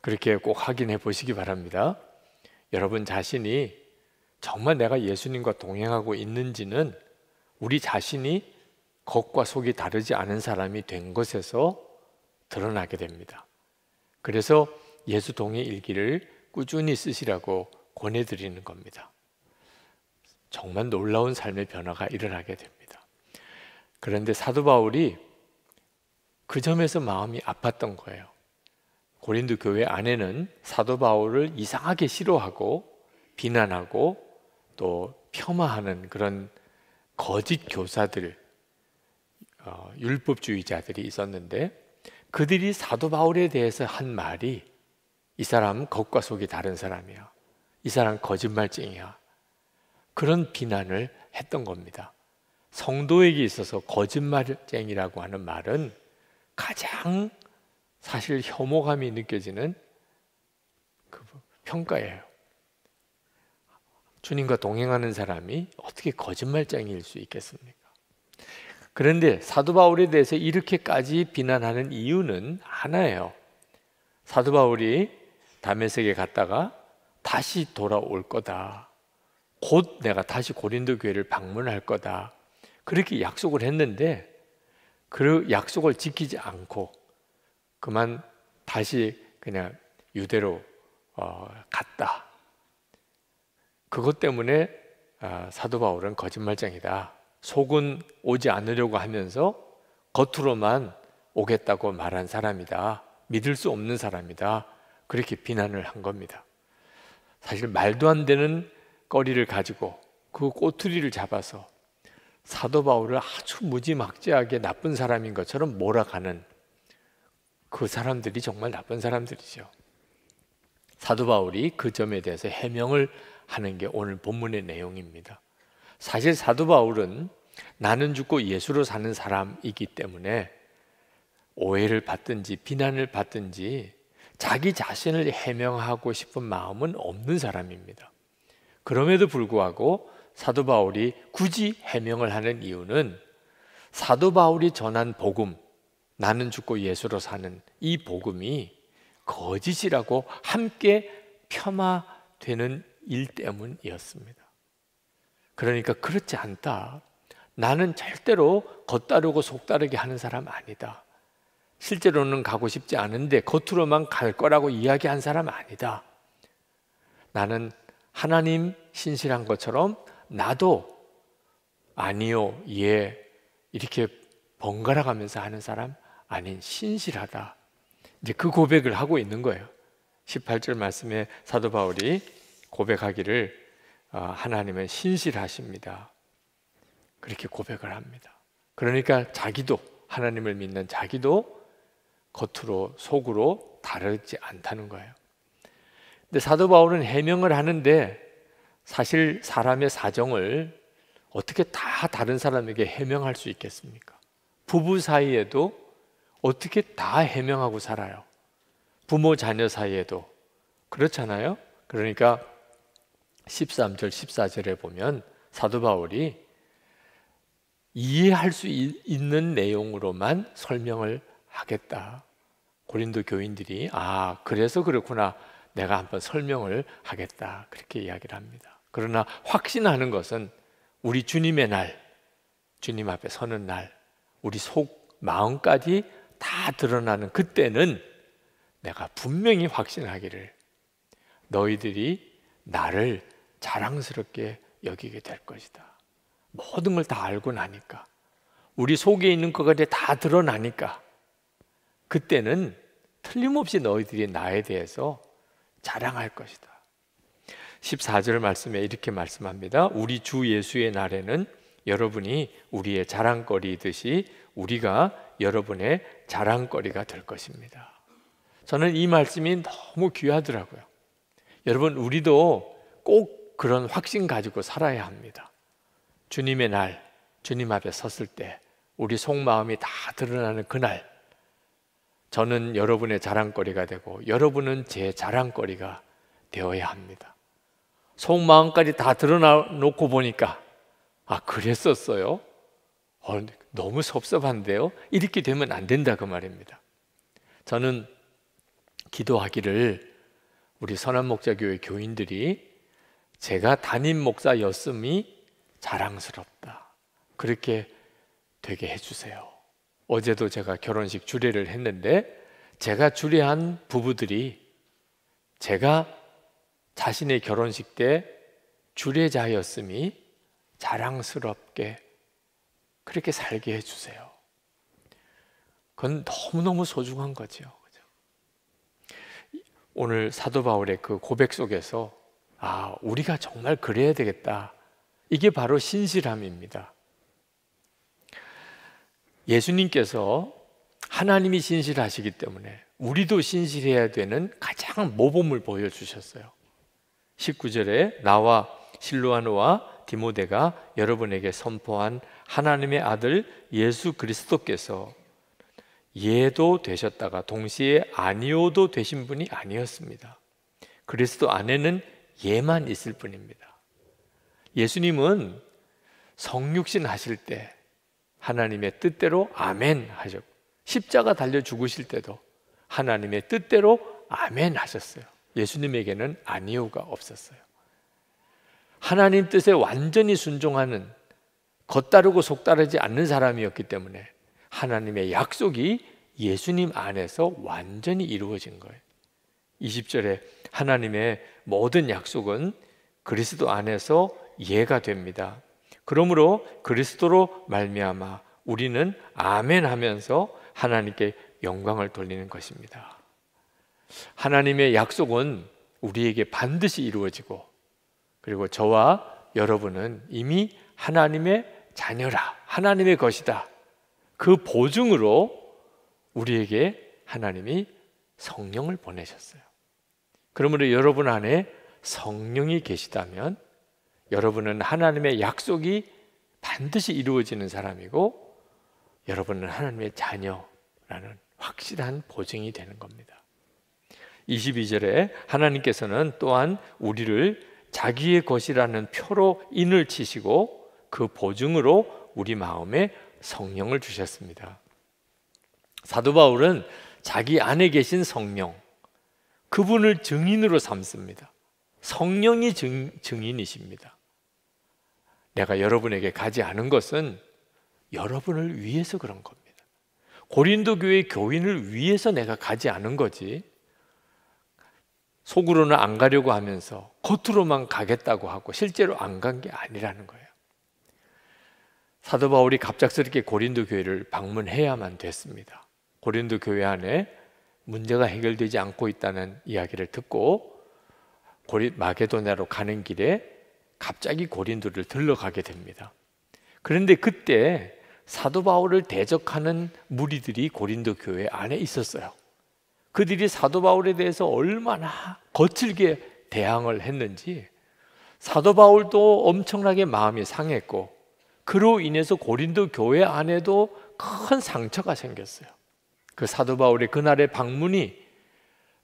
그렇게 꼭 확인해 보시기 바랍니다. 여러분 자신이 정말 내가 예수님과 동행하고 있는지는 우리 자신이 겉과 속이 다르지 않은 사람이 된 것에서 드러나게 됩니다. 그래서 예수 동행 일기를 꾸준히 쓰시라고 권해드리는 겁니다. 정말 놀라운 삶의 변화가 일어나게 됩니다. 그런데 사도 바울이 그 점에서 마음이 아팠던 거예요. 고린도 교회 안에는 사도 바울을 이상하게 싫어하고 비난하고 또 폄하하는 그런 거짓 교사들, 율법주의자들이 있었는데 그들이 사도 바울에 대해서 한 말이 이 사람 겉과 속이 다른 사람이야, 이 사람 거짓말쟁이야, 그런 비난을 했던 겁니다. 성도에게 있어서 거짓말쟁이라고 하는 말은 가장 사실 혐오감이 느껴지는 그 평가예요. 주님과 동행하는 사람이 어떻게 거짓말쟁이일 수 있겠습니까? 그런데 사도 바울에 대해서 이렇게까지 비난하는 이유는 하나예요. 사도 바울이 다메섹에 갔다가 다시 돌아올 거다. 곧 내가 다시 고린도 교회를 방문할 거다. 그렇게 약속을 했는데 그 약속을 지키지 않고 그만 다시 그냥 유대로 갔다. 그것 때문에 사도 바울은 거짓말쟁이다. 속은 오지 않으려고 하면서 겉으로만 오겠다고 말한 사람이다. 믿을 수 없는 사람이다. 그렇게 비난을 한 겁니다. 사실 말도 안 되는 거리를 가지고 그 꼬투리를 잡아서 사도 바울을 아주 무지막지하게 나쁜 사람인 것처럼 몰아가는 그 사람들이 정말 나쁜 사람들이죠. 사도 바울이 그 점에 대해서 해명을 하는 게 오늘 본문의 내용입니다. 사실 사도 바울은 나는 죽고 예수로 사는 사람이기 때문에 오해를 받든지 비난을 받든지 자기 자신을 해명하고 싶은 마음은 없는 사람입니다. 그럼에도 불구하고 사도 바울이 굳이 해명을 하는 이유는 사도 바울이 전한 복음, 나는 죽고 예수로 사는 이 복음이 거짓이라고 함께 폄하되는 일 때문이었습니다. 그러니까 그렇지 않다. 나는 절대로 겉다르고 속다르게 하는 사람 아니다. 실제로는 가고 싶지 않은데 겉으로만 갈 거라고 이야기한 사람 아니다. 나는 하나님 신실한 것처럼 나도 아니요, 예 이렇게 번갈아 가면서 하는 사람 아닌 신실하다. 이제 그 고백을 하고 있는 거예요. 18절 말씀에 사도 바울이 고백하기를 하나님은 신실하십니다. 그렇게 고백을 합니다. 그러니까 자기도 하나님을 믿는 자기도 겉으로 속으로 다르지 않다는 거예요. 근데 사도 바울은 해명을 하는데 사실 사람의 사정을 어떻게 다 다른 사람에게 해명할 수 있겠습니까? 부부 사이에도 어떻게 다 해명하고 살아요? 부모 자녀 사이에도 그렇잖아요. 그러니까 13절 14절에 보면 사도 바울이 이해할 수 있는 내용으로만 설명을 하겠다. 고린도 교인들이 그래서 그렇구나, 내가 한번 설명을 하겠다, 그렇게 이야기를 합니다. 그러나 확신하는 것은 우리 주님의 날, 주님 앞에 서는 날, 우리 속 마음까지 다 드러나는 그때는 내가 분명히 확신하기를 너희들이 나를 자랑스럽게 여기게 될 것이다. 모든 걸 다 알고 나니까, 우리 속에 있는 것들이 다 드러나니까 그때는 틀림없이 너희들이 나에 대해서 자랑할 것이다. 14절 말씀에 이렇게 말씀합니다. 우리 주 예수의 날에는 여러분이 우리의 자랑거리이듯이 우리가 여러분의 자랑거리가 될 것입니다. 저는 이 말씀이 너무 귀하더라고요. 여러분, 우리도 꼭 그런 확신 가지고 살아야 합니다. 주님의 날, 주님 앞에 섰을 때 우리 속마음이 다 드러나는 그날, 저는 여러분의 자랑거리가 되고 여러분은 제 자랑거리가 되어야 합니다. 속마음까지 다 드러나놓고 보니까 그랬었어요? 너무 섭섭한데요? 이렇게 되면 안 된다, 그 말입니다. 저는 기도하기를 우리 선한목자교회 교인들이 제가 담임 목사였음이 자랑스럽다, 그렇게 되게 해주세요. 어제도 제가 결혼식 주례를 했는데 제가 주례한 부부들이 제가 자신의 결혼식 때 주례자였음이 자랑스럽게 그렇게 살게 해주세요. 그건 너무너무 소중한 거죠. 오늘 사도 바울의 그 고백 속에서 우리가 정말 그래야 되겠다, 이게 바로 신실함입니다. 예수님께서 하나님이 신실하시기 때문에 우리도 신실해야 되는 가장 모범을 보여주셨어요. 19절에 나와 실로아노와 디모데가 여러분에게 선포한 하나님의 아들 예수 그리스도께서 예도 되셨다가 동시에 아니오도 되신 분이 아니었습니다. 그리스도 안에는 예만 있을 뿐입니다. 예수님은 성육신 하실 때 하나님의 뜻대로 아멘 하셨고, 십자가 달려 죽으실 때도 하나님의 뜻대로 아멘 하셨어요. 예수님에게는 아니오가 없었어요. 하나님 뜻에 완전히 순종하는, 겉다르고 속다르지 않는 사람이었기 때문에 하나님의 약속이 예수님 안에서 완전히 이루어진 거예요. 20절에 하나님의 모든 약속은 그리스도 안에서 예가 됩니다. 그러므로 그리스도로 말미암아 우리는 아멘 하면서 하나님께 영광을 돌리는 것입니다. 하나님의 약속은 우리에게 반드시 이루어지고, 그리고 저와 여러분은 이미 하나님의 자녀라, 하나님의 것이다. 그 보증으로 우리에게 하나님이 성령을 보내셨어요. 그러므로 여러분 안에 성령이 계시다면 여러분은 하나님의 약속이 반드시 이루어지는 사람이고, 여러분은 하나님의 자녀라는 확실한 보증이 되는 겁니다. 22절에 하나님께서는 또한 우리를 자기의 것이라는 표로 인을 치시고 그 보증으로 우리 마음에 성령을 주셨습니다. 사도 바울은 자기 안에 계신 성령, 그분을 증인으로 삼습니다. 성령이 증인이십니다. 내가 여러분에게 가지 않은 것은 여러분을 위해서 그런 겁니다. 고린도 교회 교인을 위해서 내가 가지 않은 거지, 속으로는 안 가려고 하면서 겉으로만 가겠다고 하고 실제로 안 간 게 아니라는 거예요. 사도 바울이 갑작스럽게 고린도 교회를 방문해야만 됐습니다. 고린도 교회 안에 문제가 해결되지 않고 있다는 이야기를 듣고 마게도냐로 가는 길에 갑자기 고린도를 들러가게 됩니다. 그런데 그때 사도 바울을 대적하는 무리들이 고린도 교회 안에 있었어요. 그들이 사도 바울에 대해서 얼마나 거칠게 대항을 했는지 사도 바울도 엄청나게 마음이 상했고, 그로 인해서 고린도 교회 안에도 큰 상처가 생겼어요. 그 사도 바울의 그날의 방문이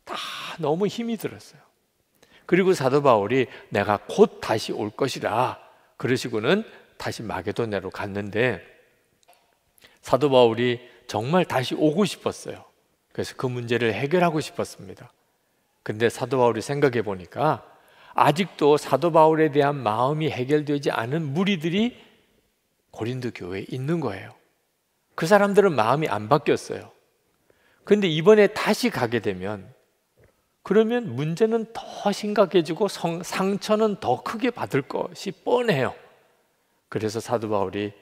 다 너무 힘이 들었어요. 그리고 사도 바울이 내가 곧 다시 올 것이라 그러시고는 다시 마게도냐로 갔는데, 사도 바울이 정말 다시 오고 싶었어요. 그래서 그 문제를 해결하고 싶었습니다. 근데 사도 바울이 생각해 보니까 아직도 사도 바울에 대한 마음이 해결되지 않은 무리들이 고린도 교회에 있는 거예요. 그 사람들은 마음이 안 바뀌었어요. 근데 이번에 다시 가게 되면 그러면 문제는 더 심각해지고 상처는 더 크게 받을 것이 뻔해요. 그래서 사도 바울이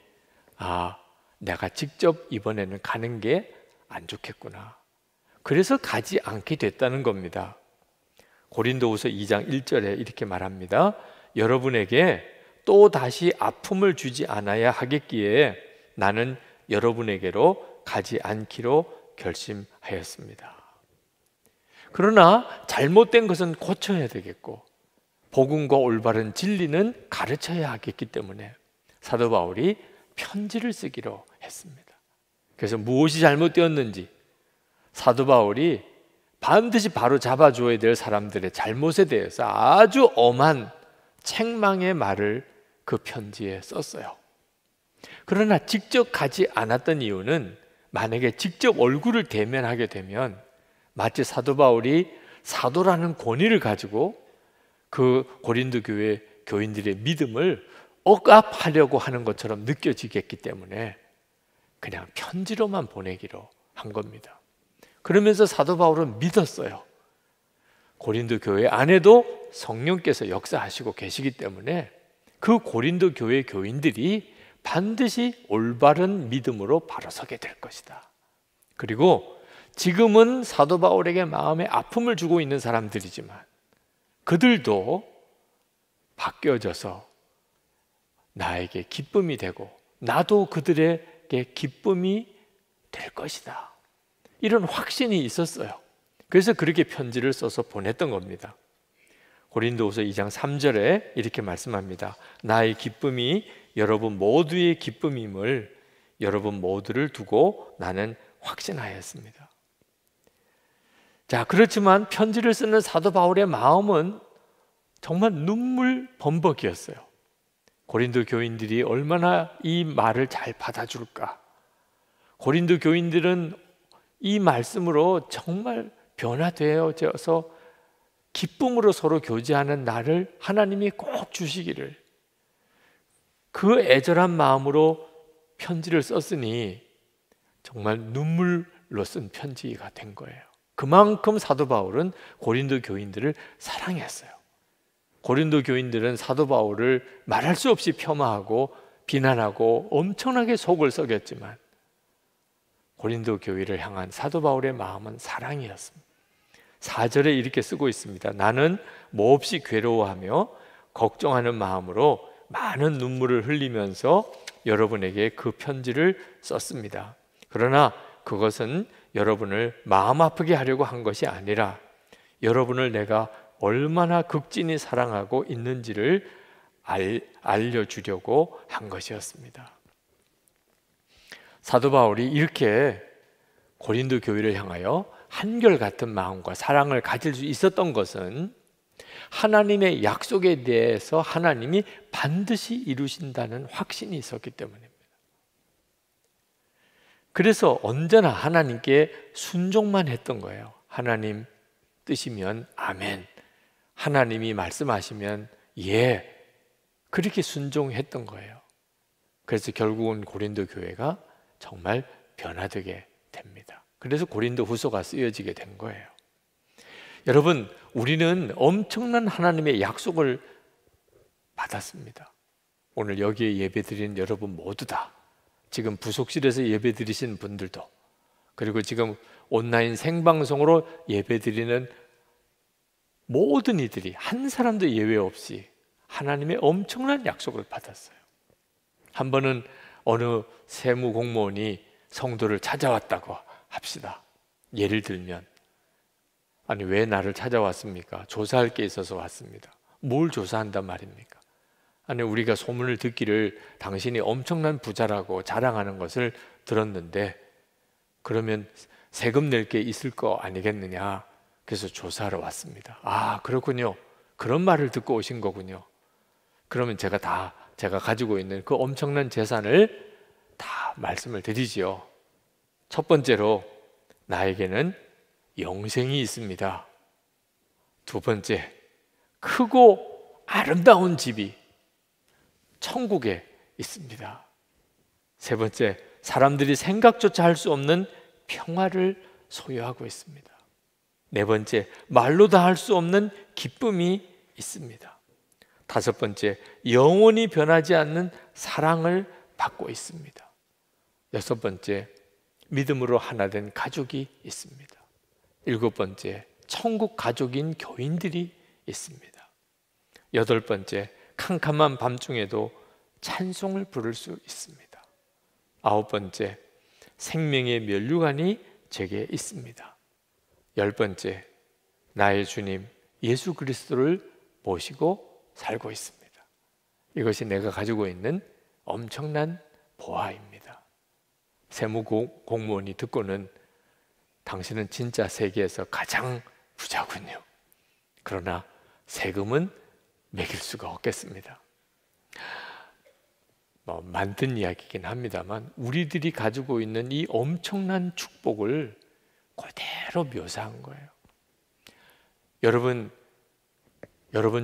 내가 직접 이번에는 가는 게 안 좋겠구나. 그래서 가지 않게 됐다는 겁니다. 고린도후서 2장 1절에 이렇게 말합니다. 여러분에게 또 다시 아픔을 주지 않아야 하겠기에 나는 여러분에게로 가지 않기로 결심하였습니다. 그러나 잘못된 것은 고쳐야 되겠고 복음과 올바른 진리는 가르쳐야 하겠기 때문에 사도 바울이 편지를 쓰기로 했습니다. 그래서 무엇이 잘못되었는지 사도 바울이 반드시 바로 잡아줘야 될 사람들의 잘못에 대해서 아주 엄한 책망의 말을 그 편지에 썼어요. 그러나 직접 가지 않았던 이유는 만약에 직접 얼굴을 대면하게 되면 마치 사도 바울이 사도라는 권위를 가지고 그 고린도 교회 교인들의 믿음을 억압하려고 하는 것처럼 느껴지겠기 때문에 그냥 편지로만 보내기로 한 겁니다. 그러면서 사도 바울은 믿었어요. 고린도 교회 안에도 성령께서 역사하시고 계시기 때문에 그 고린도 교회 교인들이 반드시 올바른 믿음으로 바로 서게 될 것이다. 그리고 지금은 사도 바울에게 마음에 아픔을 주고 있는 사람들이지만 그들도 바뀌어져서 나에게 기쁨이 되고 나도 그들에게 기쁨이 될 것이다. 이런 확신이 있었어요. 그래서 그렇게 편지를 써서 보냈던 겁니다. 고린도후서 2장 3절에 이렇게 말씀합니다. 나의 기쁨이 여러분 모두의 기쁨임을 여러분 모두를 두고 나는 확신하였습니다. 자, 그렇지만 편지를 쓰는 사도 바울의 마음은 정말 눈물 범벅이었어요. 고린도 교인들이 얼마나 이 말을 잘 받아줄까? 고린도 교인들은 이 말씀으로 정말 변화되어져서 기쁨으로 서로 교제하는 날을 하나님이 꼭 주시기를, 그 애절한 마음으로 편지를 썼으니 정말 눈물로 쓴 편지가 된 거예요. 그만큼 사도 바울은 고린도 교인들을 사랑했어요. 고린도 교인들은 사도 바울을 말할 수 없이 폄하하고 비난하고 엄청나게 속을 썩였지만 고린도 교회를 향한 사도 바울의 마음은 사랑이었습니다. 4절에 이렇게 쓰고 있습니다. 나는 몹시 괴로워하며 걱정하는 마음으로 많은 눈물을 흘리면서 여러분에게 그 편지를 썼습니다. 그러나 그것은 여러분을 마음 아프게 하려고 한 것이 아니라 여러분을 내가 얼마나 극진히 사랑하고 있는지를 알려주려고 한 것이었습니다. 사도 바울이 이렇게 고린도 교회를 향하여 한결같은 마음과 사랑을 가질 수 있었던 것은 하나님의 약속에 대해서 하나님이 반드시 이루신다는 확신이 있었기 때문입니다. 그래서 언제나 하나님께 순종만 했던 거예요. 하나님 뜻이면 아멘, 하나님이 말씀하시면 예, 그렇게 순종했던 거예요. 그래서 결국은 고린도 교회가 정말 변화되게 됩니다. 그래서 고린도 후서가 쓰여지게 된 거예요. 여러분, 우리는 엄청난 하나님의 약속을 받았습니다. 오늘 여기에 예배드린 여러분 모두 다, 지금 부속실에서 예배드리신 분들도, 그리고 지금 온라인 생방송으로 예배드리는 모든 이들이 한 사람도 예외 없이 하나님의 엄청난 약속을 받았어요. 한 번은 어느 세무 공무원이 성도를 찾아왔다고 합시다. 예를 들면, 아니 왜 나를 찾아왔습니까? 조사할 게 있어서 왔습니다. 뭘 조사한단 말입니까? 아니 우리가 소문을 듣기를 당신이 엄청난 부자라고 자랑하는 것을 들었는데 그러면 세금 낼 게 있을 거 아니겠느냐? 그래서 조사하러 왔습니다. 아, 그렇군요. 그런 말을 듣고 오신 거군요. 그러면 제가 가지고 있는 그 엄청난 재산을 다 말씀을 드리지요. 첫 번째로 나에게는 영생이 있습니다. 두 번째, 크고 아름다운 집이 천국에 있습니다. 세 번째, 사람들이 생각조차 할 수 없는 평화를 소유하고 있습니다. 네 번째, 말로 다 할 수 없는 기쁨이 있습니다. 다섯 번째, 영원히 변하지 않는 사랑을 받고 있습니다. 여섯 번째, 믿음으로 하나 된 가족이 있습니다. 일곱 번째, 천국 가족인 교인들이 있습니다. 여덟 번째, 캄캄한 밤중에도 찬송을 부를 수 있습니다. 아홉 번째, 생명의 면류관이 제게 있습니다. 열 번째, 나의 주님 예수 그리스도를 모시고 살고 있습니다. 이것이 내가 가지고 있는 엄청난 보화입니다. 세무 공무원이 듣고는 당신은 진짜 세계에서 가장 부자군요. 그러나 세금은 매길 수가 없겠습니다. 만든 이야기이긴 합니다만 우리들이 가지고 있는 이 엄청난 축복을 그대로 묘사한 거예요. 여러분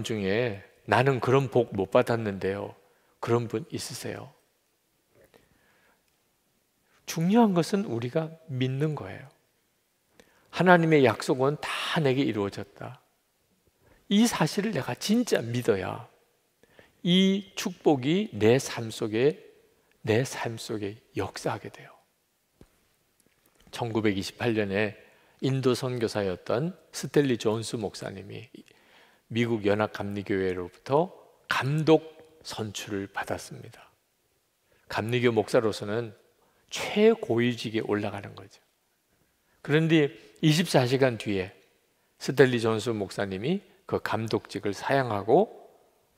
중에 나는 그런 복 못 받았는데요, 그런 분 있으세요? 중요한 것은 우리가 믿는 거예요. 하나님의 약속은 다 내게 이루어졌다. 이 사실을 내가 진짜 믿어야 이 축복이 내 삶 속에 역사하게 돼요. 1928년에 인도 선교사였던 스탠리 존스 목사님이 미국 연합감리교회로부터 감독 선출을 받았습니다. 감리교 목사로서는 최고위직에 올라가는 거죠. 그런데 24시간 뒤에 스탠리 존스 목사님이 그 감독직을 사양하고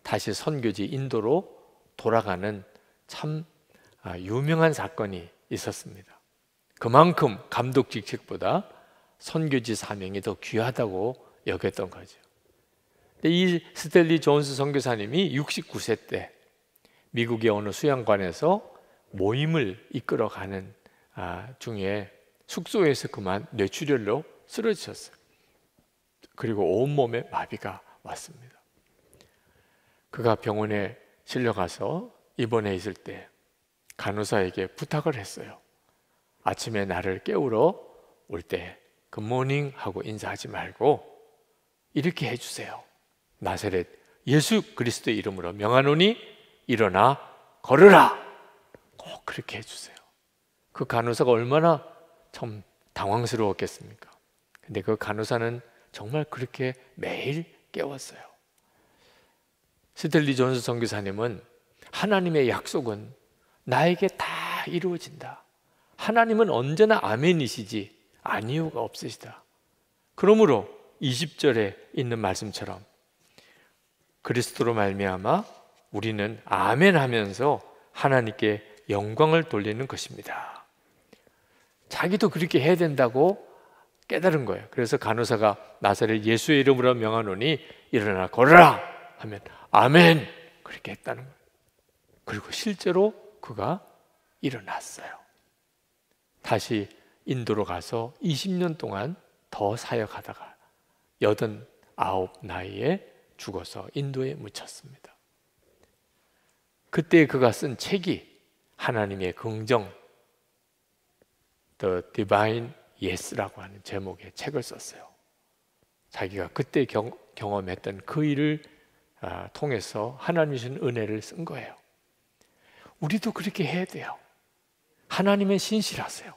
다시 선교지 인도로 돌아가는 참 유명한 사건이 있었습니다. 그만큼 감독 직책보다 선교지 사명이 더 귀하다고 여겼던 거죠. 이 스탠리 존스 선교사님이 69세 때 미국의 어느 수양관에서 모임을 이끌어가는 중에 숙소에서 그만 뇌출혈로 쓰러지셨어요. 그리고 온몸에 마비가 왔습니다. 그가 병원에 실려가서 입원해 있을 때 간호사에게 부탁을 했어요. 아침에 나를 깨우러 올 때 굿모닝 하고 인사하지 말고 이렇게 해주세요. 나사렛 예수 그리스도의 이름으로 명하노니 일어나 걸으라. 꼭 그렇게 해주세요. 그 간호사가 얼마나 참 당황스러웠겠습니까? 근데 그 간호사는 정말 그렇게 매일 깨웠어요. 스텔리 존스 선교사님은 하나님의 약속은 나에게 다 이루어진다. 하나님은 언제나 아멘이시지 아니요가 없으시다. 그러므로 20절에 있는 말씀처럼 그리스도로 말미암아 우리는 아멘 하면서 하나님께 영광을 돌리는 것입니다. 자기도 그렇게 해야 된다고 깨달은 거예요. 그래서 간호사가 나사렛 예수의 이름으로 명하노니 일어나 걸어라 하면 아멘 그렇게 했다는 거예요. 그리고 실제로 그가 일어났어요. 다시 인도로 가서 20년 동안 더 사역하다가 89 나이에 죽어서 인도에 묻혔습니다. 그때 그가 쓴 책이 하나님의 긍정 The Divine Yes라고 하는 제목의 책을 썼어요. 자기가 그때 경험했던 그 일을 통해서 하나님이 주신 은혜를 쓴 거예요. 우리도 그렇게 해야 돼요. 하나님의 신실하세요.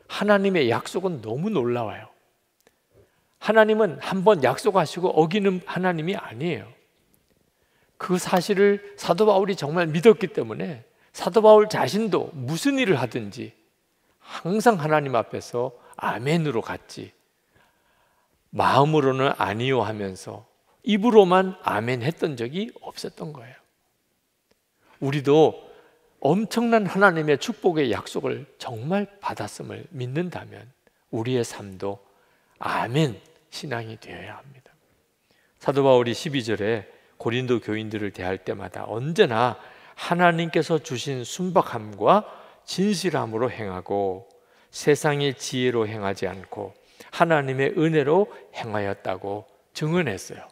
하나님의 약속은 너무 놀라워요. 하나님은 한번 약속하시고 어기는 하나님이 아니에요. 그 사실을 사도 바울이 정말 믿었기 때문에 사도 바울 자신도 무슨 일을 하든지 항상 하나님 앞에서 아멘으로 갔지, 마음으로는 아니요 하면서 입으로만 아멘 했던 적이 없었던 거예요. 우리도 엄청난 하나님의 축복의 약속을 정말 받았음을 믿는다면 우리의 삶도 아멘 신앙이 되어야 합니다. 사도 바울이 12절에 고린도 교인들을 대할 때마다 언제나 하나님께서 주신 순박함과 진실함으로 행하고 세상의 지혜로 행하지 않고 하나님의 은혜로 행하였다고 증언했어요.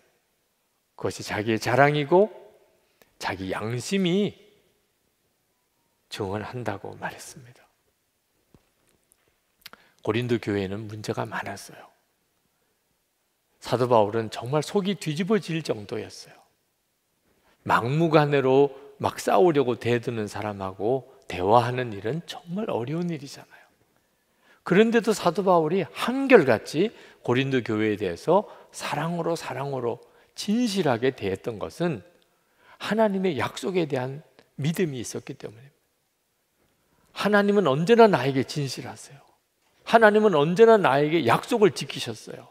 그것이 자기의 자랑이고 자기 양심이 증언한다고 말했습니다. 고린도 교회에는 문제가 많았어요. 사도 바울은 정말 속이 뒤집어질 정도였어요. 막무가내로 막 싸우려고 대드는 사람하고 대화하는 일은 정말 어려운 일이잖아요. 그런데도 사도 바울이 한결같이 고린도 교회에 대해서 사랑으로 진실하게 대했던 것은 하나님의 약속에 대한 믿음이 있었기 때문입니다. 하나님은 언제나 나에게 진실하세요. 하나님은 언제나 나에게 약속을 지키셨어요.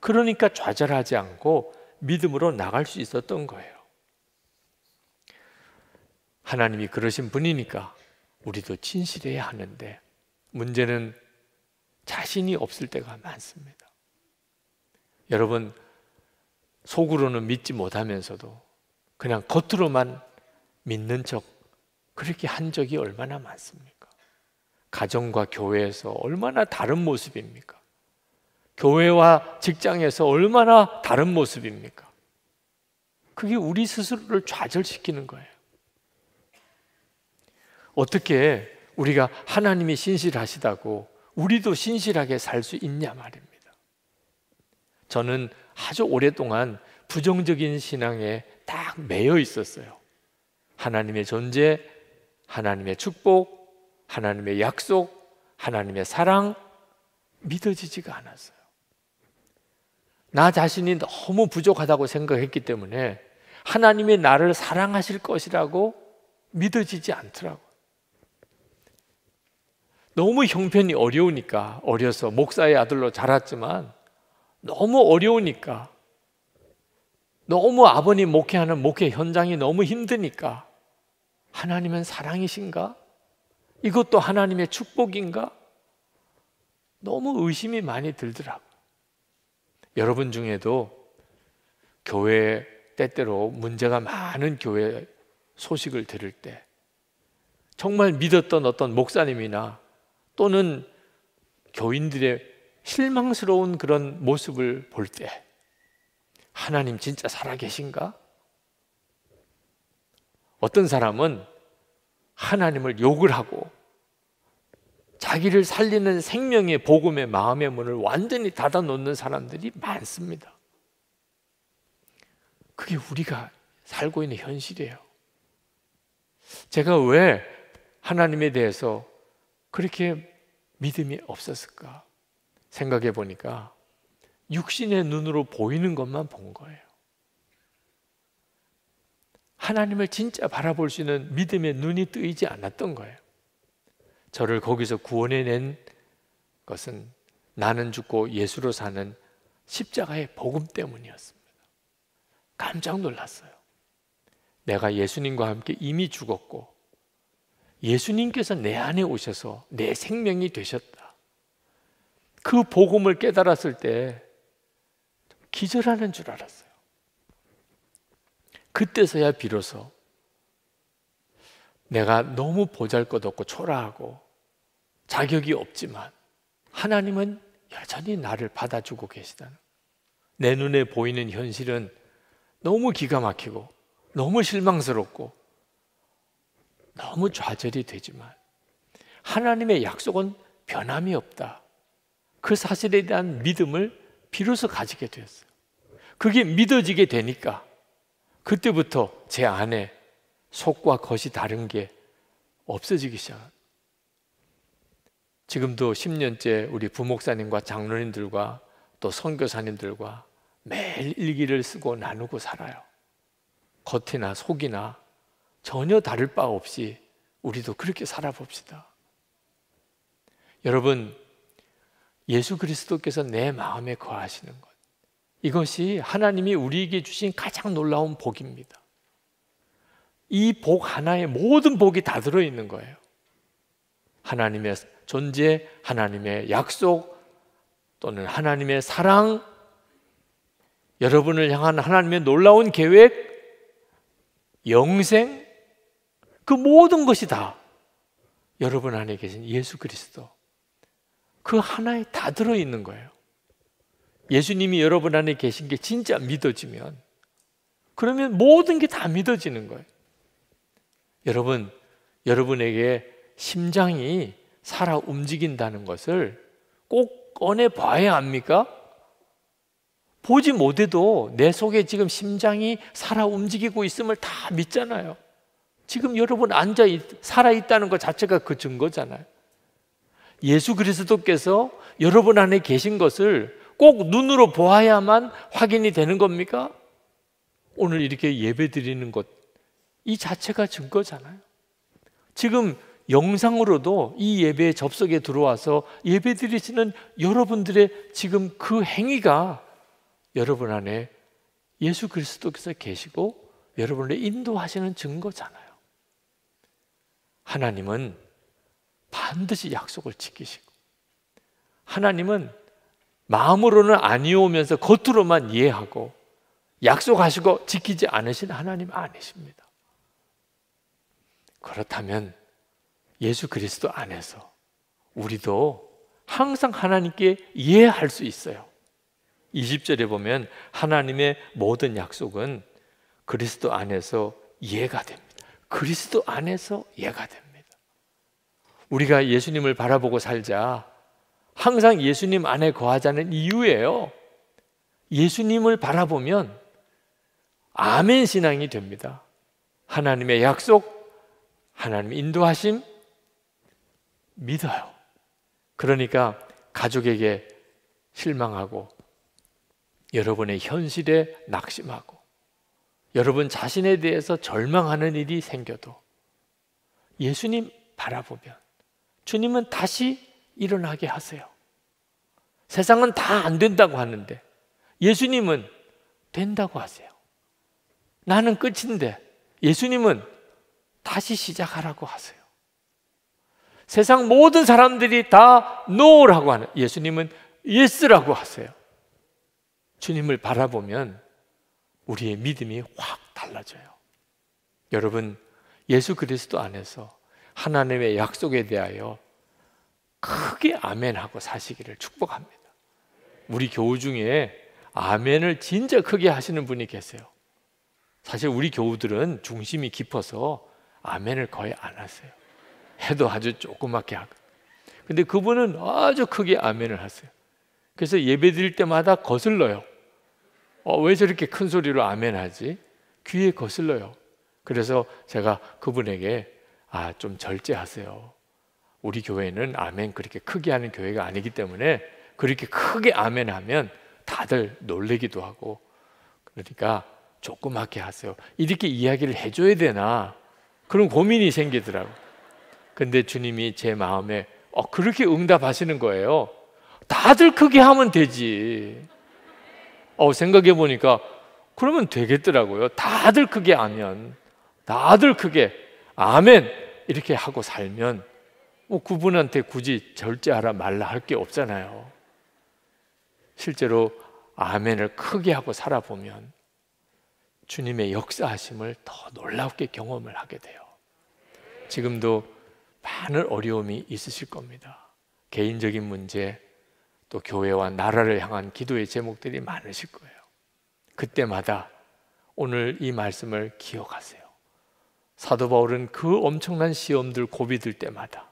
그러니까 좌절하지 않고 믿음으로 나갈 수 있었던 거예요. 하나님이 그러신 분이니까 우리도 진실해야 하는데 문제는 자신이 없을 때가 많습니다. 여러분, 속으로는 믿지 못하면서도 그냥 겉으로만 믿는 척 그렇게 한 적이 얼마나 많습니까? 가정과 교회에서 얼마나 다른 모습입니까? 교회와 직장에서 얼마나 다른 모습입니까? 그게 우리 스스로를 좌절시키는 거예요. 어떻게 우리가 하나님이 신실하시다고 우리도 신실하게 살 수 있냐 말입니다. 저는 아주 오랫동안 부정적인 신앙에 딱 매여 있었어요. 하나님의 존재, 하나님의 축복, 하나님의 약속, 하나님의 사랑 믿어지지가 않았어요. 나 자신이 너무 부족하다고 생각했기 때문에 하나님이 나를 사랑하실 것이라고 믿어지지 않더라고요. 너무 형편이 어려우니까, 어려서 목사의 아들로 자랐지만 너무 어려우니까, 너무 아버님 목회하는 목회 현장이 너무 힘드니까 하나님은 사랑이신가? 이것도 하나님의 축복인가? 너무 의심이 많이 들더라고요. 여러분 중에도 교회 때때로 문제가 많은 교회 소식을 들을 때 정말 믿었던 어떤 목사님이나 또는 교인들의 실망스러운 그런 모습을 볼 때 하나님 진짜 살아계신가? 어떤 사람은 하나님을 욕을 하고 자기를 살리는 생명의 복음의 마음의 문을 완전히 닫아놓는 사람들이 많습니다. 그게 우리가 살고 있는 현실이에요. 제가 왜 하나님에 대해서 그렇게 믿음이 없었을까 생각해 보니까 육신의 눈으로 보이는 것만 본 거예요. 하나님을 진짜 바라볼 수 있는 믿음의 눈이 뜨이지 않았던 거예요. 저를 거기서 구원해낸 것은 나는 죽고 예수로 사는 십자가의 복음 때문이었습니다. 깜짝 놀랐어요. 내가 예수님과 함께 이미 죽었고 예수님께서 내 안에 오셔서 내 생명이 되셨다. 그 복음을 깨달았을 때 기절하는 줄 알았어요. 그때서야 비로소 내가 너무 보잘것없고 초라하고 자격이 없지만 하나님은 여전히 나를 받아주고 계시다는, 내 눈에 보이는 현실은 너무 기가 막히고 너무 실망스럽고 너무 좌절이 되지만 하나님의 약속은 변함이 없다. 그 사실에 대한 믿음을 비로소 가지게 되었어요. 그게 믿어지게 되니까 그때부터 제 안에 속과 겉이 다른 게 없어지기 시작합니다. 지금도 10년째 우리 부목사님과 장로님들과 또 선교사님들과 매일 일기를 쓰고 나누고 살아요. 겉이나 속이나 전혀 다를 바 없이 우리도 그렇게 살아봅시다. 여러분, 예수 그리스도께서 내 마음에 거하시는 것, 이것이 하나님이 우리에게 주신 가장 놀라운 복입니다. 이 복 하나에 모든 복이 다 들어있는 거예요. 하나님의 존재, 하나님의 약속, 또는 하나님의 사랑, 여러분을 향한 하나님의 놀라운 계획, 영생, 그 모든 것이 다 여러분 안에 계신 예수 그리스도, 그 하나에 다 들어있는 거예요. 예수님이 여러분 안에 계신 게 진짜 믿어지면, 그러면 모든 게 다 믿어지는 거예요. 여러분, 여러분에게 심장이 살아 움직인다는 것을 꼭 꺼내 봐야 합니까? 보지 못해도 내 속에 지금 심장이 살아 움직이고 있음을 다 믿잖아요. 지금 여러분 살아있다는 것 자체가 그 증거잖아요. 예수 그리스도께서 여러분 안에 계신 것을 꼭 눈으로 보아야만 확인이 되는 겁니까? 오늘 이렇게 예배 드리는 것, 이 자체가 증거잖아요. 지금 영상으로도 이 예배에 접속에 들어와서 예배 드리시는 여러분들의 지금 그 행위가 여러분 안에 예수 그리스도께서 계시고 여러분을 인도하시는 증거잖아요. 하나님은 반드시 약속을 지키시고, 하나님은 마음으로는 아니오면서 겉으로만 이해하고 약속하시고 지키지 않으신 하나님 아니십니다. 그렇다면 예수 그리스도 안에서 우리도 항상 하나님께 이해할 수 있어요. 20절에 보면 하나님의 모든 약속은 그리스도 안에서 이해가 됩니다. 그리스도 안에서 이해가 됩니다. 우리가 예수님을 바라보고 살자, 항상 예수님 안에 거하자는 이유예요. 예수님을 바라보면 아멘 신앙이 됩니다. 하나님의 약속, 하나님의 인도하심 믿어요. 그러니까 가족에게 실망하고, 여러분의 현실에 낙심하고, 여러분 자신에 대해서 절망하는 일이 생겨도 예수님 바라보면 주님은 다시 일어나게 하세요. 세상은 다 안 된다고 하는데 예수님은 된다고 하세요. 나는 끝인데 예수님은 다시 시작하라고 하세요. 세상 모든 사람들이 다 no라고 하는 예수님은 yes라고 하세요. 주님을 바라보면 우리의 믿음이 확 달라져요. 여러분, 예수 그리스도 안에서 하나님의 약속에 대하여 크게 아멘하고 사시기를 축복합니다. 우리 교우 중에 아멘을 진짜 크게 하시는 분이 계세요. 사실 우리 교우들은 중심이 깊어서 아멘을 거의 안 하세요. 해도 아주 조그맣게 하고. 근데 그분은 아주 크게 아멘을 하세요. 그래서 예배 드릴 때마다 거슬러요. 왜 저렇게 큰 소리로 아멘하지? 귀에 거슬러요. 그래서 제가 그분에게 좀 절제하세요. 우리 교회는 아멘 그렇게 크게 하는 교회가 아니기 때문에 그렇게 크게 아멘하면 다들 놀래기도 하고, 그러니까 조그맣게 하세요. 이렇게 이야기를 해줘야 되나 그런 고민이 생기더라고요. 근데 주님이 제 마음에 그렇게 응답하시는 거예요. 다들 크게 하면 되지. 생각해 보니까 그러면 되겠더라고요. 다들 크게 하면, 다들 크게 아멘 이렇게 하고 살면 그분한테 굳이 절제하라 말라 할 게 없잖아요. 실제로 아멘을 크게 하고 살아보면 주님의 역사하심을 더 놀랍게 경험을 하게 돼요. 지금도 많은 어려움이 있으실 겁니다. 개인적인 문제, 또 교회와 나라를 향한 기도의 제목들이 많으실 거예요. 그때마다 오늘 이 말씀을 기억하세요. 사도 바울은 그 엄청난 시험들, 고비들 때마다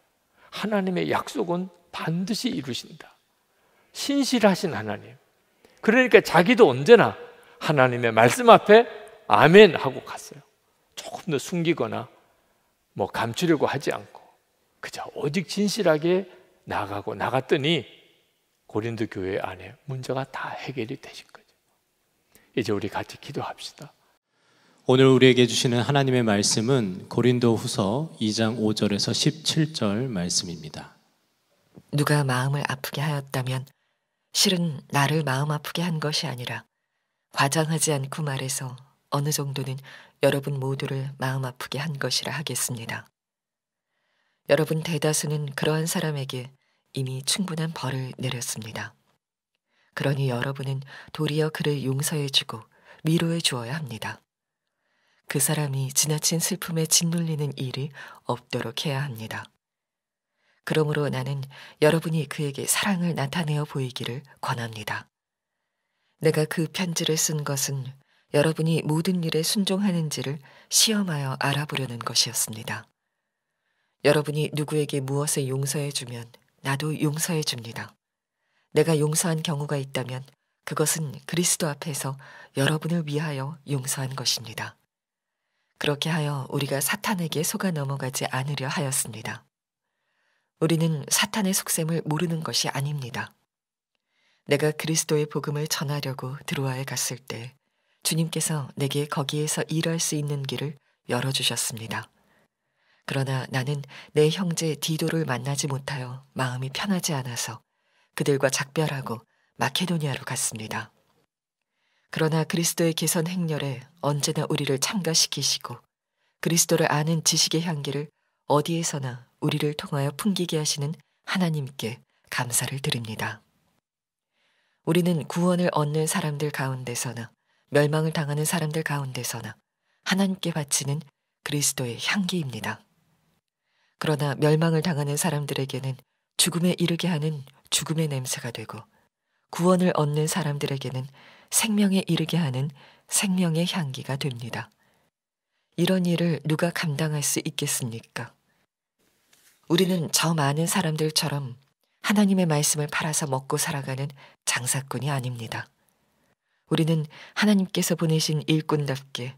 하나님의 약속은 반드시 이루신다. 신실하신 하나님. 그러니까 자기도 언제나 하나님의 말씀 앞에 아멘 하고 갔어요. 조금 더 숨기거나 감추려고 하지 않고 그저 오직 진실하게 나갔더니 고린도 교회 안에 문제가 다 해결이 되신 거죠. 이제 우리 같이 기도합시다. 오늘 우리에게 주시는 하나님의 말씀은 고린도후서 2장 5절에서 17절 말씀입니다. 누가 마음을 아프게 하였다면 실은 나를 마음 아프게 한 것이 아니라, 과장하지 않고 말해서 어느 정도는 여러분 모두를 마음 아프게 한 것이라 하겠습니다. 여러분 대다수는 그러한 사람에게 이미 충분한 벌을 내렸습니다. 그러니 여러분은 도리어 그를 용서해주고 위로해 주어야 합니다. 그 사람이 지나친 슬픔에 짓눌리는 일이 없도록 해야 합니다. 그러므로 나는 여러분이 그에게 사랑을 나타내어 보이기를 권합니다. 내가 그 편지를 쓴 것은 여러분이 모든 일에 순종하는지를 시험하여 알아보려는 것이었습니다. 여러분이 누구에게 무엇을 용서해주면 나도 용서해줍니다. 내가 용서한 경우가 있다면 그것은 그리스도 앞에서 여러분을 위하여 용서한 것입니다. 그렇게 하여 우리가 사탄에게 속아 넘어가지 않으려 하였습니다. 우리는 사탄의 속셈을 모르는 것이 아닙니다. 내가 그리스도의 복음을 전하려고 드로아에 갔을 때 주님께서 내게 거기에서 일할 수 있는 길을 열어주셨습니다. 그러나 나는 내 형제 디도를 만나지 못하여 마음이 편하지 않아서 그들과 작별하고 마케도니아로 갔습니다. 그러나 그리스도의 개선 행렬에 언제나 우리를 참가시키시고 그리스도를 아는 지식의 향기를 어디에서나 우리를 통하여 풍기게 하시는 하나님께 감사를 드립니다. 우리는 구원을 얻는 사람들 가운데서나 멸망을 당하는 사람들 가운데서나 하나님께 바치는 그리스도의 향기입니다. 그러나 멸망을 당하는 사람들에게는 죽음에 이르게 하는 죽음의 냄새가 되고, 구원을 얻는 사람들에게는 생명에 이르게 하는 생명의 향기가 됩니다. 이런 일을 누가 감당할 수 있겠습니까? 우리는 저 많은 사람들처럼 하나님의 말씀을 팔아서 먹고 살아가는 장사꾼이 아닙니다. 우리는 하나님께서 보내신 일꾼답게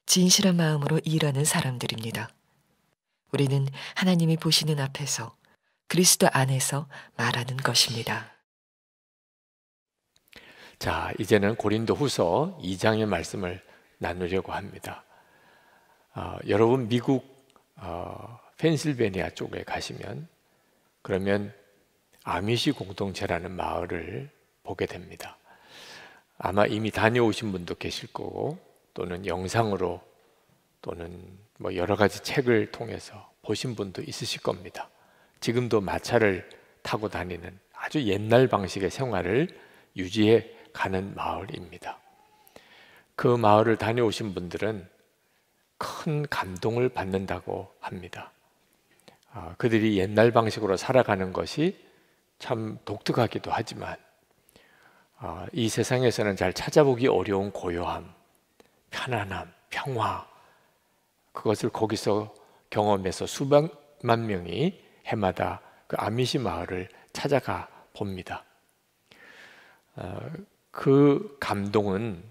진실한 마음으로 일하는 사람들입니다. 우리는 하나님이 보시는 앞에서 그리스도 안에서 말하는 것입니다. 자, 이제는 고린도후서 2장의 말씀을 나누려고 합니다. 여러분 미국 펜실베니아 쪽에 가시면 그러면 아미시 공동체라는 마을을 보게 됩니다. 아마 이미 다녀오신 분도 계실 거고, 또는 영상으로 또는 여러 가지 책을 통해서 보신 분도 있으실 겁니다. 지금도 마차를 타고 다니는 아주 옛날 방식의 생활을 유지해 가는 마을입니다. 그 마을을 다녀오신 분들은 큰 감동을 받는다고 합니다. 그들이 옛날 방식으로 살아가는 것이 참 독특하기도 하지만 이 세상에서는 잘 찾아보기 어려운 고요함, 편안함, 평화, 그것을 거기서 경험해서 수백만 명이 해마다 그 아미시 마을을 찾아가 봅니다. 그 감동은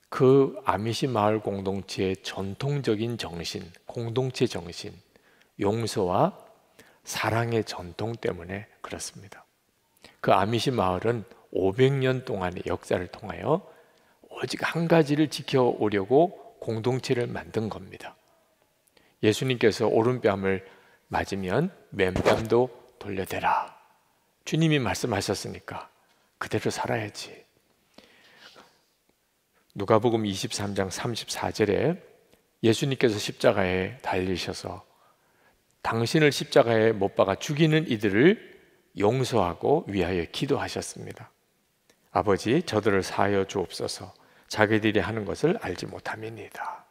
그 아미시 마을 공동체의 전통적인 정신, 공동체 정신, 용서와 사랑의 전통 때문에 그렇습니다. 그 아미시 마을은 500년 동안의 역사를 통하여 오직 한 가지를 지켜오려고 공동체를 만든 겁니다. 예수님께서 오른뺨을 맞으면 맨뺨도 돌려대라. 주님이 말씀하셨으니까 그대로 살아야지. 누가복음 23장 34절에 예수님께서 십자가에 달리셔서 당신을 십자가에 못 박아 죽이는 이들을 용서하고 위하여 기도하셨습니다. 아버지, 저들을 사하여 주옵소서. 자기들이 하는 것을 알지 못함이니이다.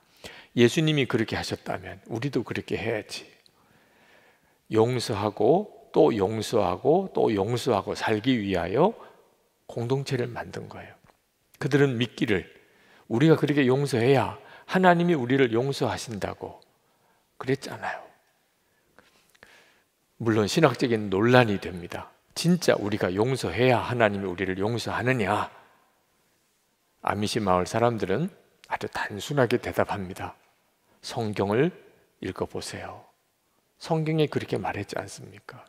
예수님이 그렇게 하셨다면 우리도 그렇게 해야지. 용서하고 또 용서하고 또 용서하고 살기 위하여 공동체를 만든 거예요. 그들은 믿기를 우리가 그렇게 용서해야 하나님이 우리를 용서하신다고 그랬잖아요. 물론 신학적인 논란이 됩니다. 진짜 우리가 용서해야 하나님이 우리를 용서하느냐? 아미시 마을 사람들은 아주 단순하게 대답합니다. 성경을 읽어보세요. 성경에 그렇게 말했지 않습니까?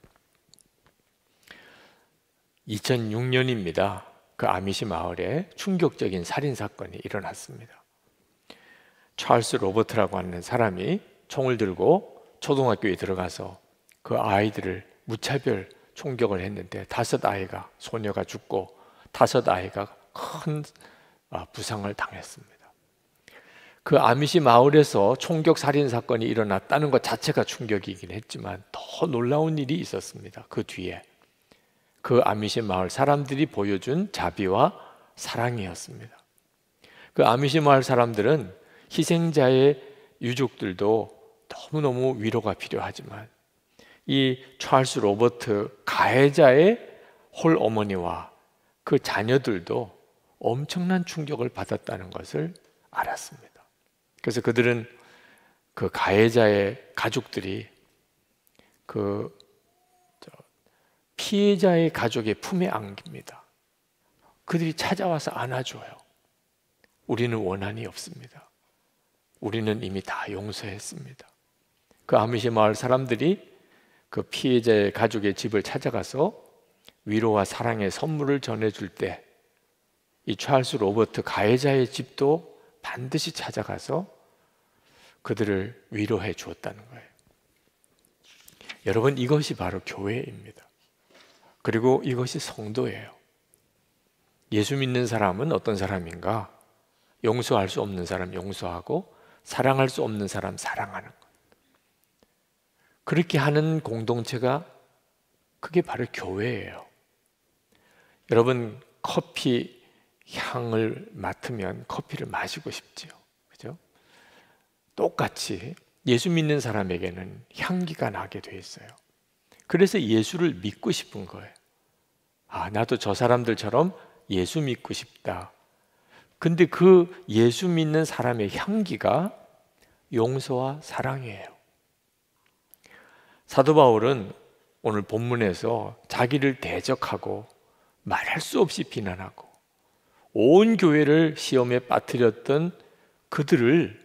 2006년입니다. 그 아미시 마을에 충격적인 살인사건이 일어났습니다. 찰스 로버트라고 하는 사람이 총을 들고 초등학교에 들어가서 그 아이들을 무차별 총격을 했는데 5아이가, 소녀가 죽고 5아이가 큰 부상을 당했습니다. 그 아미시 마을에서 총격 살인 사건이 일어났다는 것 자체가 충격이긴 했지만 더 놀라운 일이 있었습니다. 그 뒤에 그 아미시 마을 사람들이 보여준 자비와 사랑이었습니다. 그 아미시 마을 사람들은 희생자의 유족들도 너무너무 위로가 필요하지만 이 찰스 로버트 가해자의 홀 어머니와 그 자녀들도 엄청난 충격을 받았다는 것을 알았습니다. 그래서 그들은 그 가해자의 가족들이 그 피해자의 가족의 품에 안깁니다. 그들이 찾아와서 안아줘요. 우리는 원한이 없습니다. 우리는 이미 다 용서했습니다. 그 아미시 마을 사람들이 그 피해자의 가족의 집을 찾아가서 위로와 사랑의 선물을 전해줄 때 이 찰스 로버트 가해자의 집도 반드시 찾아가서 그들을 위로해 주었다는 거예요. 여러분, 이것이 바로 교회입니다. 그리고 이것이 성도예요. 예수 믿는 사람은 어떤 사람인가? 용서할 수 없는 사람 용서하고 사랑할 수 없는 사람 사랑하는 것. 그렇게 하는 공동체가 그게 바로 교회예요. 여러분, 커피 향을 맡으면 커피를 마시고 싶지요. 그죠? 똑같이 예수 믿는 사람에게는 향기가 나게 돼 있어요. 그래서 예수를 믿고 싶은 거예요. 아, 나도 저 사람들처럼 예수 믿고 싶다. 근데 그 예수 믿는 사람의 향기가 용서와 사랑이에요. 사도 바울은 오늘 본문에서 자기를 대적하고 말할 수 없이 비난하고 온 교회를 시험에 빠뜨렸던 그들을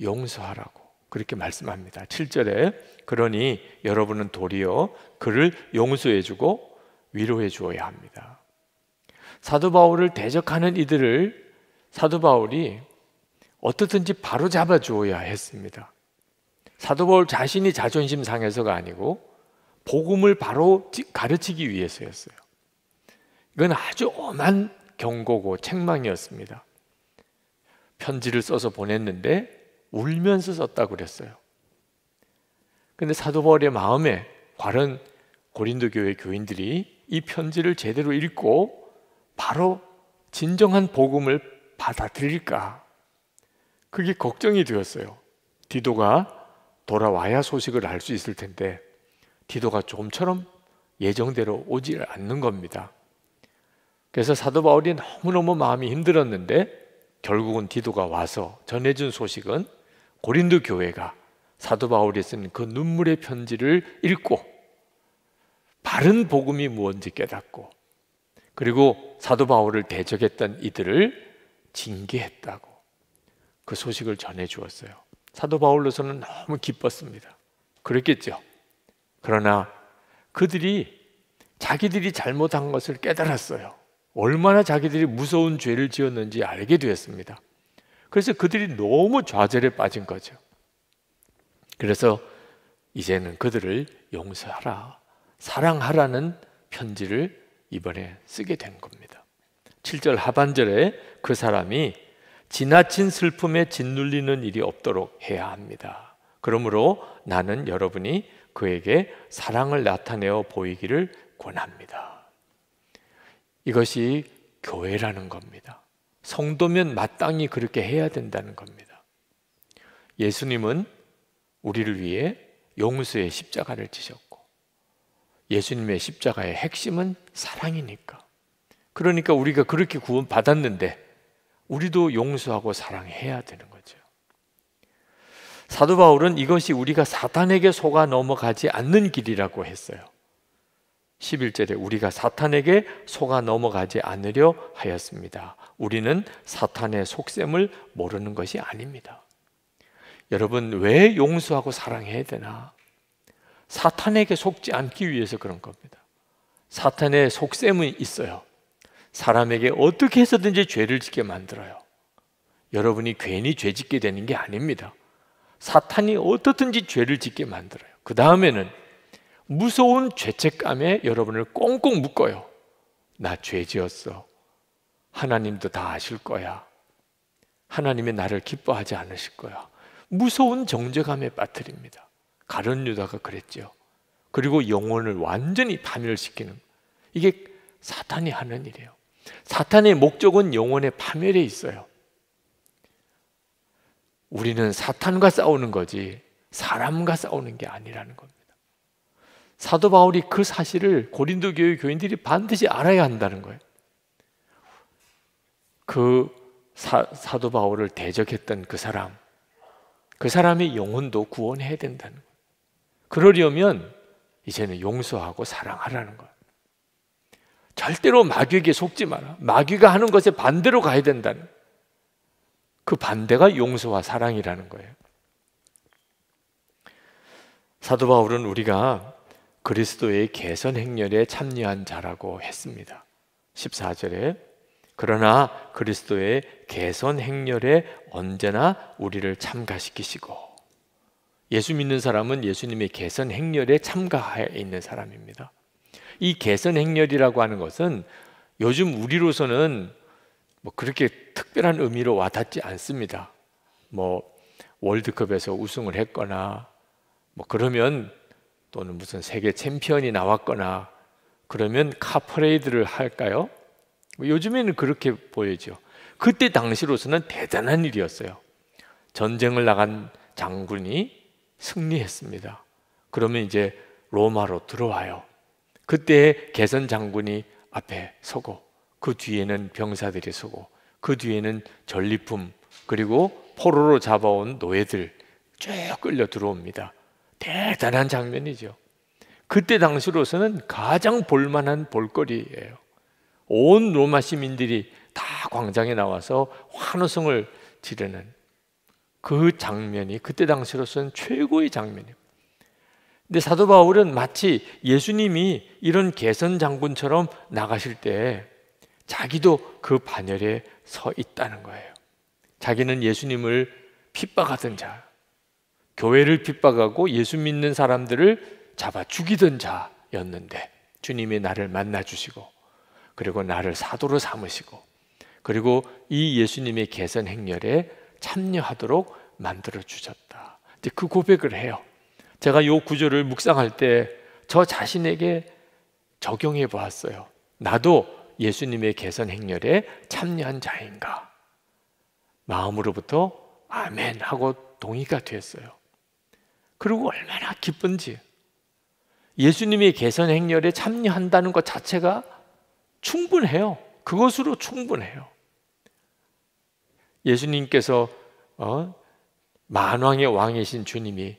용서하라고 그렇게 말씀합니다. 7절에 그러니 여러분은 도리어 그를 용서해주고 위로해 주어야 합니다. 사도 바울을 대적하는 이들을 사도 바울이 어떻든지 바로 잡아 주어야 했습니다. 사도 바울 자신이 자존심 상해서가 아니고 복음을 바로 가르치기 위해서였어요. 이건 아주 엄한 경고고 책망이었습니다. 편지를 써서 보냈는데 울면서 썼다고 그랬어요. 근데 사도 바울의 마음에 과연 고린도 교회 교인들이 이 편지를 제대로 읽고 바로 진정한 복음을 받아들일까? 그게 걱정이 되었어요. 디도가 돌아와야 소식을 알 수 있을 텐데 디도가 좀처럼 예정대로 오지 않는 겁니다. 그래서 사도 바울이 너무너무 마음이 힘들었는데 결국은 디도가 와서 전해준 소식은 고린도 교회가 사도 바울이 쓴 그 눈물의 편지를 읽고 바른 복음이 무엇인지 깨닫고 그리고 사도 바울을 대적했던 이들을 징계했다고 그 소식을 전해주었어요. 사도 바울로서는 너무 기뻤습니다. 그랬겠죠. 그러나 그들이 자기들이 잘못한 것을 깨달았어요. 얼마나 자기들이 무서운 죄를 지었는지 알게 되었습니다. 그래서 그들이 너무 좌절에 빠진 거죠. 그래서 이제는 그들을 용서하라, 사랑하라는 편지를 이번에 쓰게 된 겁니다. 7절 하반절에 그 사람이 지나친 슬픔에 짓눌리는 일이 없도록 해야 합니다. 그러므로 나는 여러분이 그에게 사랑을 나타내어 보이기를 권합니다. 이것이 교회라는 겁니다. 성도면 마땅히 그렇게 해야 된다는 겁니다. 예수님은 우리를 위해 용서의 십자가를 지셨고, 예수님의 십자가의 핵심은 사랑이니까, 그러니까 우리가 그렇게 구원받았는데 우리도 용서하고 사랑해야 되는 거죠. 사도 바울은 이것이 우리가 사탄에게 속아 넘어가지 않는 길이라고 했어요. 11절에 우리가 사탄에게 속아 넘어가지 않으려 하였습니다. 우리는 사탄의 속셈을 모르는 것이 아닙니다. 여러분, 왜 용서하고 사랑해야 되나? 사탄에게 속지 않기 위해서 그런 겁니다. 사탄의 속셈은 있어요. 사람에게 어떻게 해서든지 죄를 짓게 만들어요. 여러분이 괜히 죄 짓게 되는 게 아닙니다. 사탄이 어떻든지 죄를 짓게 만들어요. 그 다음에는 무서운 죄책감에 여러분을 꽁꽁 묶어요. 나 죄 지었어. 하나님도 다 아실 거야. 하나님이 나를 기뻐하지 않으실 거야. 무서운 정죄감에 빠뜨립니다. 가룟 유다가 그랬죠. 그리고 영혼을 완전히 파멸시키는, 이게 사탄이 하는 일이에요. 사탄의 목적은 영혼의 파멸에 있어요. 우리는 사탄과 싸우는 거지 사람과 싸우는 게 아니라는 겁니다. 사도 바울이 그 사실을 고린도 교회 교인들이 반드시 알아야 한다는 거예요. 그 사도 바울을 대적했던 그 사람의 영혼도 구원해야 된다는 거예요. 그러려면 이제는 용서하고 사랑하라는 거예요. 절대로 마귀에게 속지 마라. 마귀가 하는 것에 반대로 가야 된다는, 그 반대가 용서와 사랑이라는 거예요. 사도 바울은 우리가 그리스도의 개선 행렬에 참여한 자라고 했습니다. 14절에 그러나 그리스도의 개선 행렬에 언제나 우리를 참가시키시고, 예수 믿는 사람은 예수님의 개선 행렬에 참가해 있는 사람입니다. 이 개선 행렬이라고 하는 것은 요즘 우리로서는 그렇게 특별한 의미로 와닿지 않습니다. 월드컵에서 우승을 했거나 그러면, 또는 무슨 세계 챔피언이 나왔거나 그러면 카퍼레이드를 할까요? 요즘에는 그렇게 보이죠. 그때 당시로서는 대단한 일이었어요. 전쟁을 나간 장군이 승리했습니다. 그러면 이제 로마로 들어와요. 그때 개선 장군이 앞에 서고, 그 뒤에는 병사들이 서고, 그 뒤에는 전리품 그리고 포로로 잡아온 노예들 쭉 끌려 들어옵니다. 대단한 장면이죠. 그때 당시로서는 가장 볼만한 볼거리예요. 온 로마 시민들이 다 광장에 나와서 환호성을 지르는 그 장면이 그때 당시로서는 최고의 장면이에요. 근데 사도 바울은 마치 예수님이 이런 개선 장군처럼 나가실 때 자기도 그 반열에 서 있다는 거예요. 자기는 예수님을 핍박하던 자, 교회를 핍박하고 예수 믿는 사람들을 잡아 죽이던 자였는데 주님이 나를 만나 주시고, 그리고 나를 사도로 삼으시고, 그리고 이 예수님의 개선 행렬에 참여하도록 만들어 주셨다. 이제 그 고백을 해요. 제가 이 구절을 묵상할 때 저 자신에게 적용해 보았어요. 나도 예수님의 개선 행렬에 참여한 자인가? 마음으로부터 아멘 하고 동의가 됐어요. 그리고 얼마나 기쁜지, 예수님의 개선 행렬에 참여한다는 것 자체가 충분해요. 그것으로 충분해요. 예수님께서 만왕의 왕이신 주님이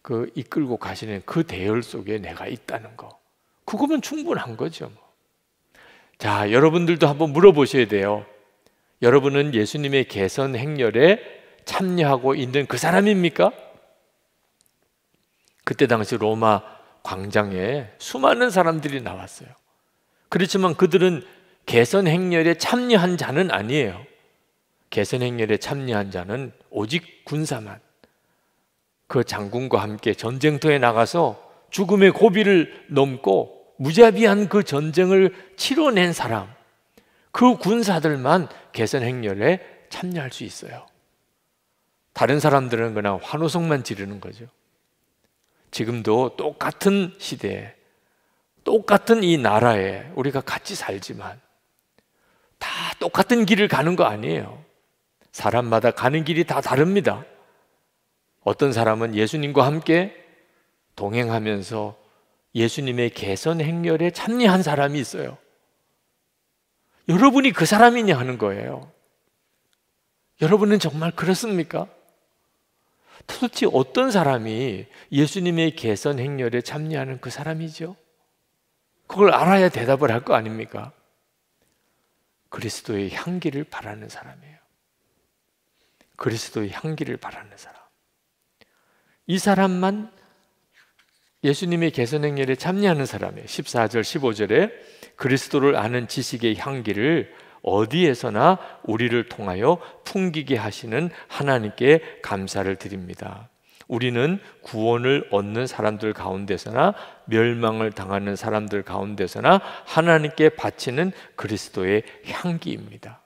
그 이끌고 가시는 그 대열 속에 내가 있다는 거, 그거면 충분한 거죠. 자, 여러분들도 한번 물어보셔야 돼요. 여러분은 예수님의 개선 행렬에 참여하고 있는 그 사람입니까? 그때 당시 로마 광장에 수많은 사람들이 나왔어요. 그렇지만 그들은 개선 행렬에 참여한 자는 아니에요. 개선 행렬에 참여한 자는 오직 군사만, 그 장군과 함께 전쟁터에 나가서 죽음의 고비를 넘고 무자비한 그 전쟁을 치러낸 사람, 그 군사들만 개선 행렬에 참여할 수 있어요. 다른 사람들은 그냥 환호성만 지르는 거죠. 지금도 똑같은 시대에, 똑같은 이 나라에 우리가 같이 살지만 다 똑같은 길을 가는 거 아니에요. 사람마다 가는 길이 다 다릅니다. 어떤 사람은 예수님과 함께 동행하면서 예수님의 개선 행렬에 참여한 사람이 있어요. 여러분이 그 사람이냐 하는 거예요. 여러분은 정말 그렇습니까? 도대체 어떤 사람이 예수님의 개선 행렬에 참여하는 그 사람이죠? 그걸 알아야 대답을 할 거 아닙니까? 그리스도의 향기를 바라는 사람이에요. 그리스도의 향기를 바라는 사람. 이 사람만 예수님의 개선 행렬에 참여하는 사람이에요. 14절 15절에 그리스도를 아는 지식의 향기를 어디에서나 우리를 통하여 풍기게 하시는 하나님께 감사를 드립니다. 우리는 구원을 얻는 사람들 가운데서나 멸망을 당하는 사람들 가운데서나 하나님께 바치는 그리스도의 향기입니다.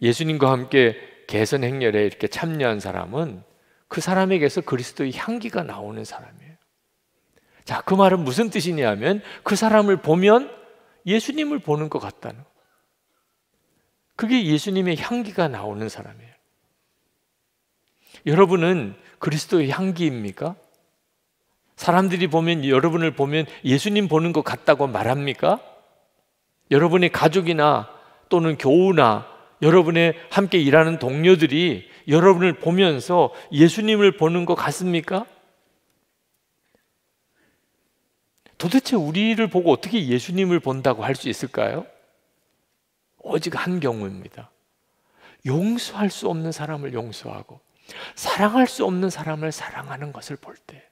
예수님과 함께 개선 행렬에 이렇게 참여한 사람은 그 사람에게서 그리스도의 향기가 나오는 사람이에요. 자, 그 말은 무슨 뜻이냐면 그 사람을 보면 예수님을 보는 것 같다는, 그게 예수님의 향기가 나오는 사람이에요. 여러분은 그리스도의 향기입니까? 사람들이 보면, 여러분을 보면 예수님 보는 것 같다고 말합니까? 여러분의 가족이나 또는 교우나 여러분의 함께 일하는 동료들이 여러분을 보면서 예수님을 보는 것 같습니까? 도대체 우리를 보고 어떻게 예수님을 본다고 할 수 있을까요? 오직 한 경우입니다. 용서할 수 없는 사람을 용서하고 사랑할 수 없는 사람을 사랑하는 것을 볼 때,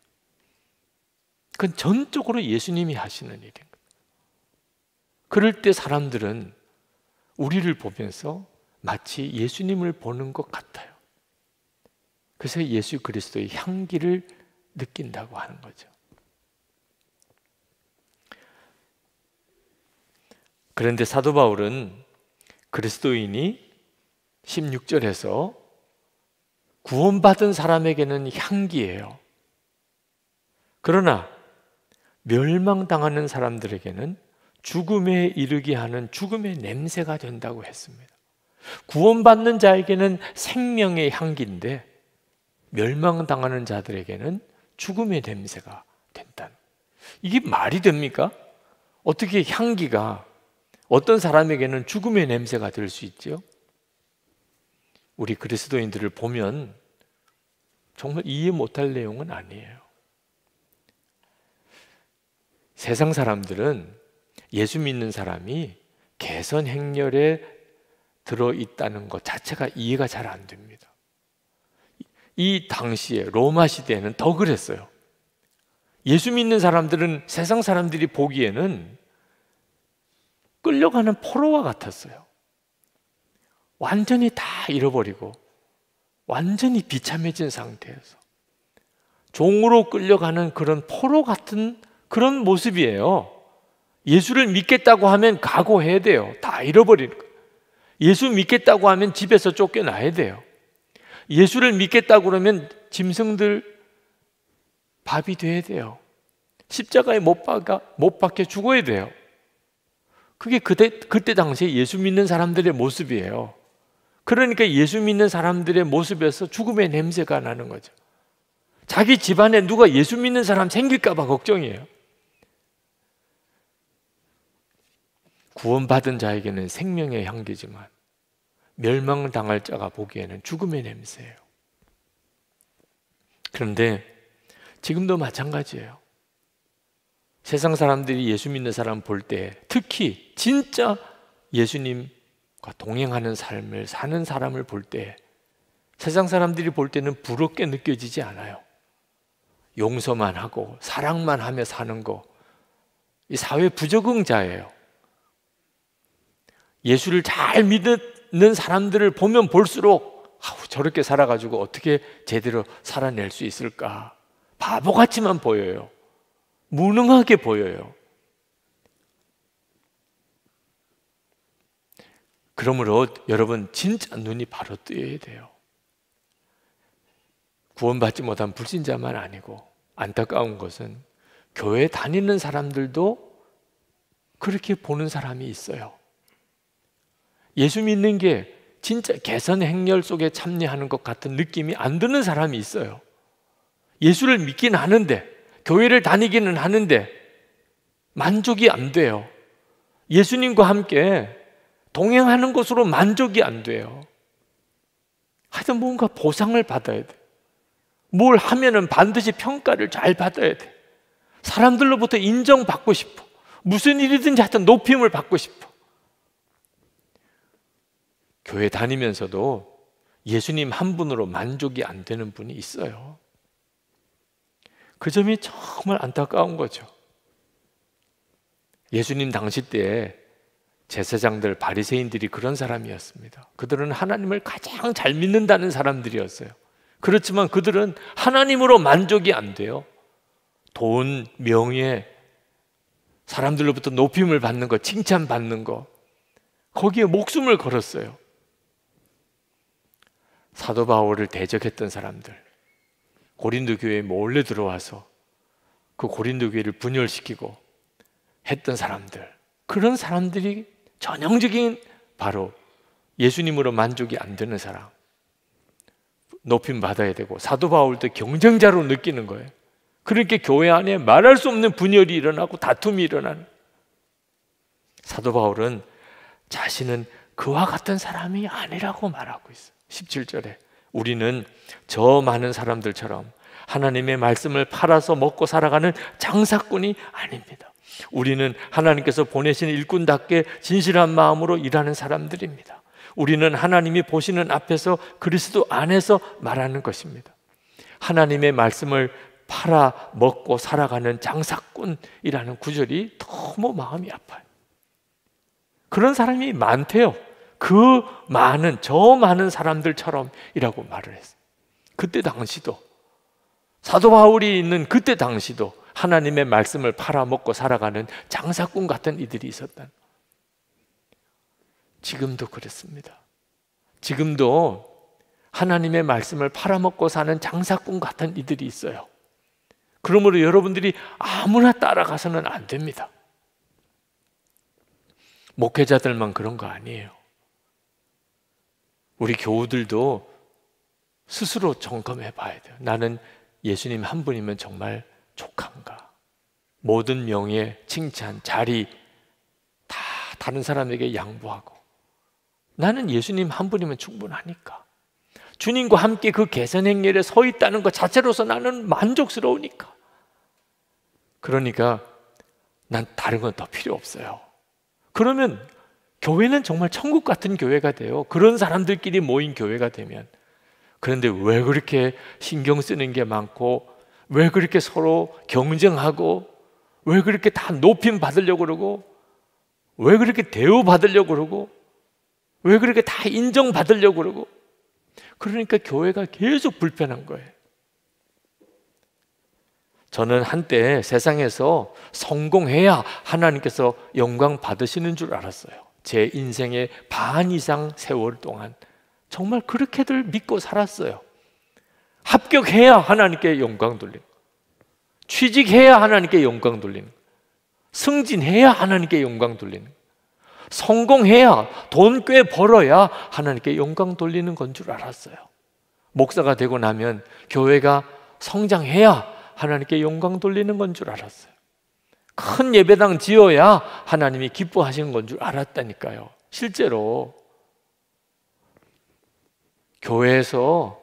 그건 전적으로 예수님이 하시는 일인 거예요. 그럴 때 사람들은 우리를 보면서 마치 예수님을 보는 것 같아요. 그래서 예수 그리스도의 향기를 느낀다고 하는 거죠. 그런데 사도 바울은 그리스도인이 16절에서 구원받은 사람에게는 향기예요. 그러나 멸망당하는 사람들에게는 죽음에 이르게 하는 죽음의 냄새가 된다고 했습니다. 구원받는 자에게는 생명의 향기인데 멸망당하는 자들에게는 죽음의 냄새가 된다. 이게 말이 됩니까? 어떻게 향기가 어떤 사람에게는 죽음의 냄새가 될 수 있죠? 우리 그리스도인들을 보면 정말 이해 못할 내용은 아니에요. 세상 사람들은 예수 믿는 사람이 개선 행렬에 들어있다는 것 자체가 이해가 잘 안 됩니다. 이 당시에 로마 시대에는 더 그랬어요. 예수 믿는 사람들은 세상 사람들이 보기에는 끌려가는 포로와 같았어요. 완전히 다 잃어버리고 완전히 비참해진 상태에서 종으로 끌려가는 그런 포로 같은 그런 모습이에요. 예수를 믿겠다고 하면 각오해야 돼요. 다 잃어버리는 거예요. 예수 믿겠다고 하면 집에서 쫓겨나야 돼요. 예수를 믿겠다고 그러면 짐승들 밥이 돼야 돼요. 십자가에 못 박혀 죽어야 돼요. 그게 그때 당시에 예수 믿는 사람들의 모습이에요. 그러니까 예수 믿는 사람들의 모습에서 죽음의 냄새가 나는 거죠. 자기 집안에 누가 예수 믿는 사람 생길까 봐 걱정이에요. 구원받은 자에게는 생명의 향기지만 멸망당할 자가 보기에는 죽음의 냄새예요. 그런데 지금도 마찬가지예요. 세상 사람들이 예수 믿는 사람 볼 때, 특히 진짜 예수님과 동행하는 삶을 사는 사람을 볼 때, 세상 사람들이 볼 때는 부럽게 느껴지지 않아요. 용서만 하고 사랑만 하며 사는 거, 이 사회 부적응자예요. 예수를 잘 믿는 사람들을 보면 볼수록 저렇게 살아가지고 어떻게 제대로 살아낼 수 있을까? 바보같이만 보여요. 무능하게 보여요. 그러므로 여러분 진짜 눈이 바로 뜨여야 돼요. 구원받지 못한 불신자만 아니고 안타까운 것은 교회 다니는 사람들도 그렇게 보는 사람이 있어요. 예수 믿는 게 진짜 개선 행렬 속에 참여하는 것 같은 느낌이 안 드는 사람이 있어요. 예수를 믿긴 하는데, 교회를 다니기는 하는데 만족이 안 돼요. 예수님과 함께 동행하는 것으로 만족이 안 돼요. 하여튼 뭔가 보상을 받아야 돼. 뭘 하면은 반드시 평가를 잘 받아야 돼. 사람들로부터 인정받고 싶어. 무슨 일이든지 하여튼 높임을 받고 싶어. 교회 다니면서도 예수님 한 분으로 만족이 안 되는 분이 있어요. 그 점이 정말 안타까운 거죠. 예수님 당시 때에 제사장들, 바리새인들이 그런 사람이었습니다. 그들은 하나님을 가장 잘 믿는다는 사람들이었어요. 그렇지만 그들은 하나님으로 만족이 안 돼요. 돈, 명예, 사람들로부터 높임을 받는 것, 칭찬받는 것, 거기에 목숨을 걸었어요. 사도 바울을 대적했던 사람들, 고린도 교회에 몰래 들어와서 그 고린도 교회를 분열시키고 했던 사람들, 그런 사람들이 전형적인 바로 예수님으로 만족이 안 되는 사람, 높임 받아야 되고, 사도 바울도 경쟁자로 느끼는 거예요. 그렇게 교회 안에 말할 수 없는 분열이 일어나고 다툼이 일어나는. 사도 바울은 자신은 그와 같은 사람이 아니라고 말하고 있어요. 17절에 우리는 저 많은 사람들처럼 하나님의 말씀을 팔아서 먹고 살아가는 장사꾼이 아닙니다. 우리는 하나님께서 보내신 일꾼답게 진실한 마음으로 일하는 사람들입니다. 우리는 하나님이 보시는 앞에서 그리스도 안에서 말하는 것입니다. 하나님의 말씀을 팔아 먹고 살아가는 장사꾼이라는 구절이 너무 마음이 아파요. 그런 사람이 많대요. 그 많은, 저 많은 사람들처럼이라고 말을 했어요. 그때 당시도, 사도 바울이 있는 그때 당시도 하나님의 말씀을 팔아먹고 살아가는 장사꾼 같은 이들이 있었다. 지금도 그렇습니다. 지금도 하나님의 말씀을 팔아먹고 사는 장사꾼 같은 이들이 있어요. 그러므로 여러분들이 아무나 따라가서는 안 됩니다. 목회자들만 그런 거 아니에요. 우리 교우들도 스스로 점검해 봐야 돼요. 나는 예수님 한 분이면 정말 족한가? 모든 명예, 칭찬, 자리 다 다른 사람에게 양보하고, 나는 예수님 한 분이면 충분하니까, 주님과 함께 그 개선 행렬에 서 있다는 것 자체로서 나는 만족스러우니까, 그러니까 난 다른 건 더 필요 없어요. 그러면 교회는 정말 천국 같은 교회가 돼요. 그런 사람들끼리 모인 교회가 되면. 그런데 왜 그렇게 신경 쓰는 게 많고, 왜 그렇게 서로 경쟁하고, 왜 그렇게 다 높임 받으려고 그러고, 왜 그렇게 대우받으려고 그러고, 왜 그렇게 다 인정받으려고 그러고. 그러니까 교회가 계속 불편한 거예요. 저는 한때 세상에서 성공해야 하나님께서 영광 받으시는 줄 알았어요. 제 인생의 반 이상 세월 동안 정말 그렇게들 믿고 살았어요. 합격해야 하나님께 영광 돌리는, 취직해야 하나님께 영광 돌리는, 승진해야 하나님께 영광 돌리는, 성공해야, 돈 꽤 벌어야 하나님께 영광 돌리는 건 줄 알았어요. 목사가 되고 나면 교회가 성장해야 하나님께 영광 돌리는 건 줄 알았어요. 큰 예배당 지어야 하나님이 기뻐하시는 건 줄 알았다니까요. 실제로 교회에서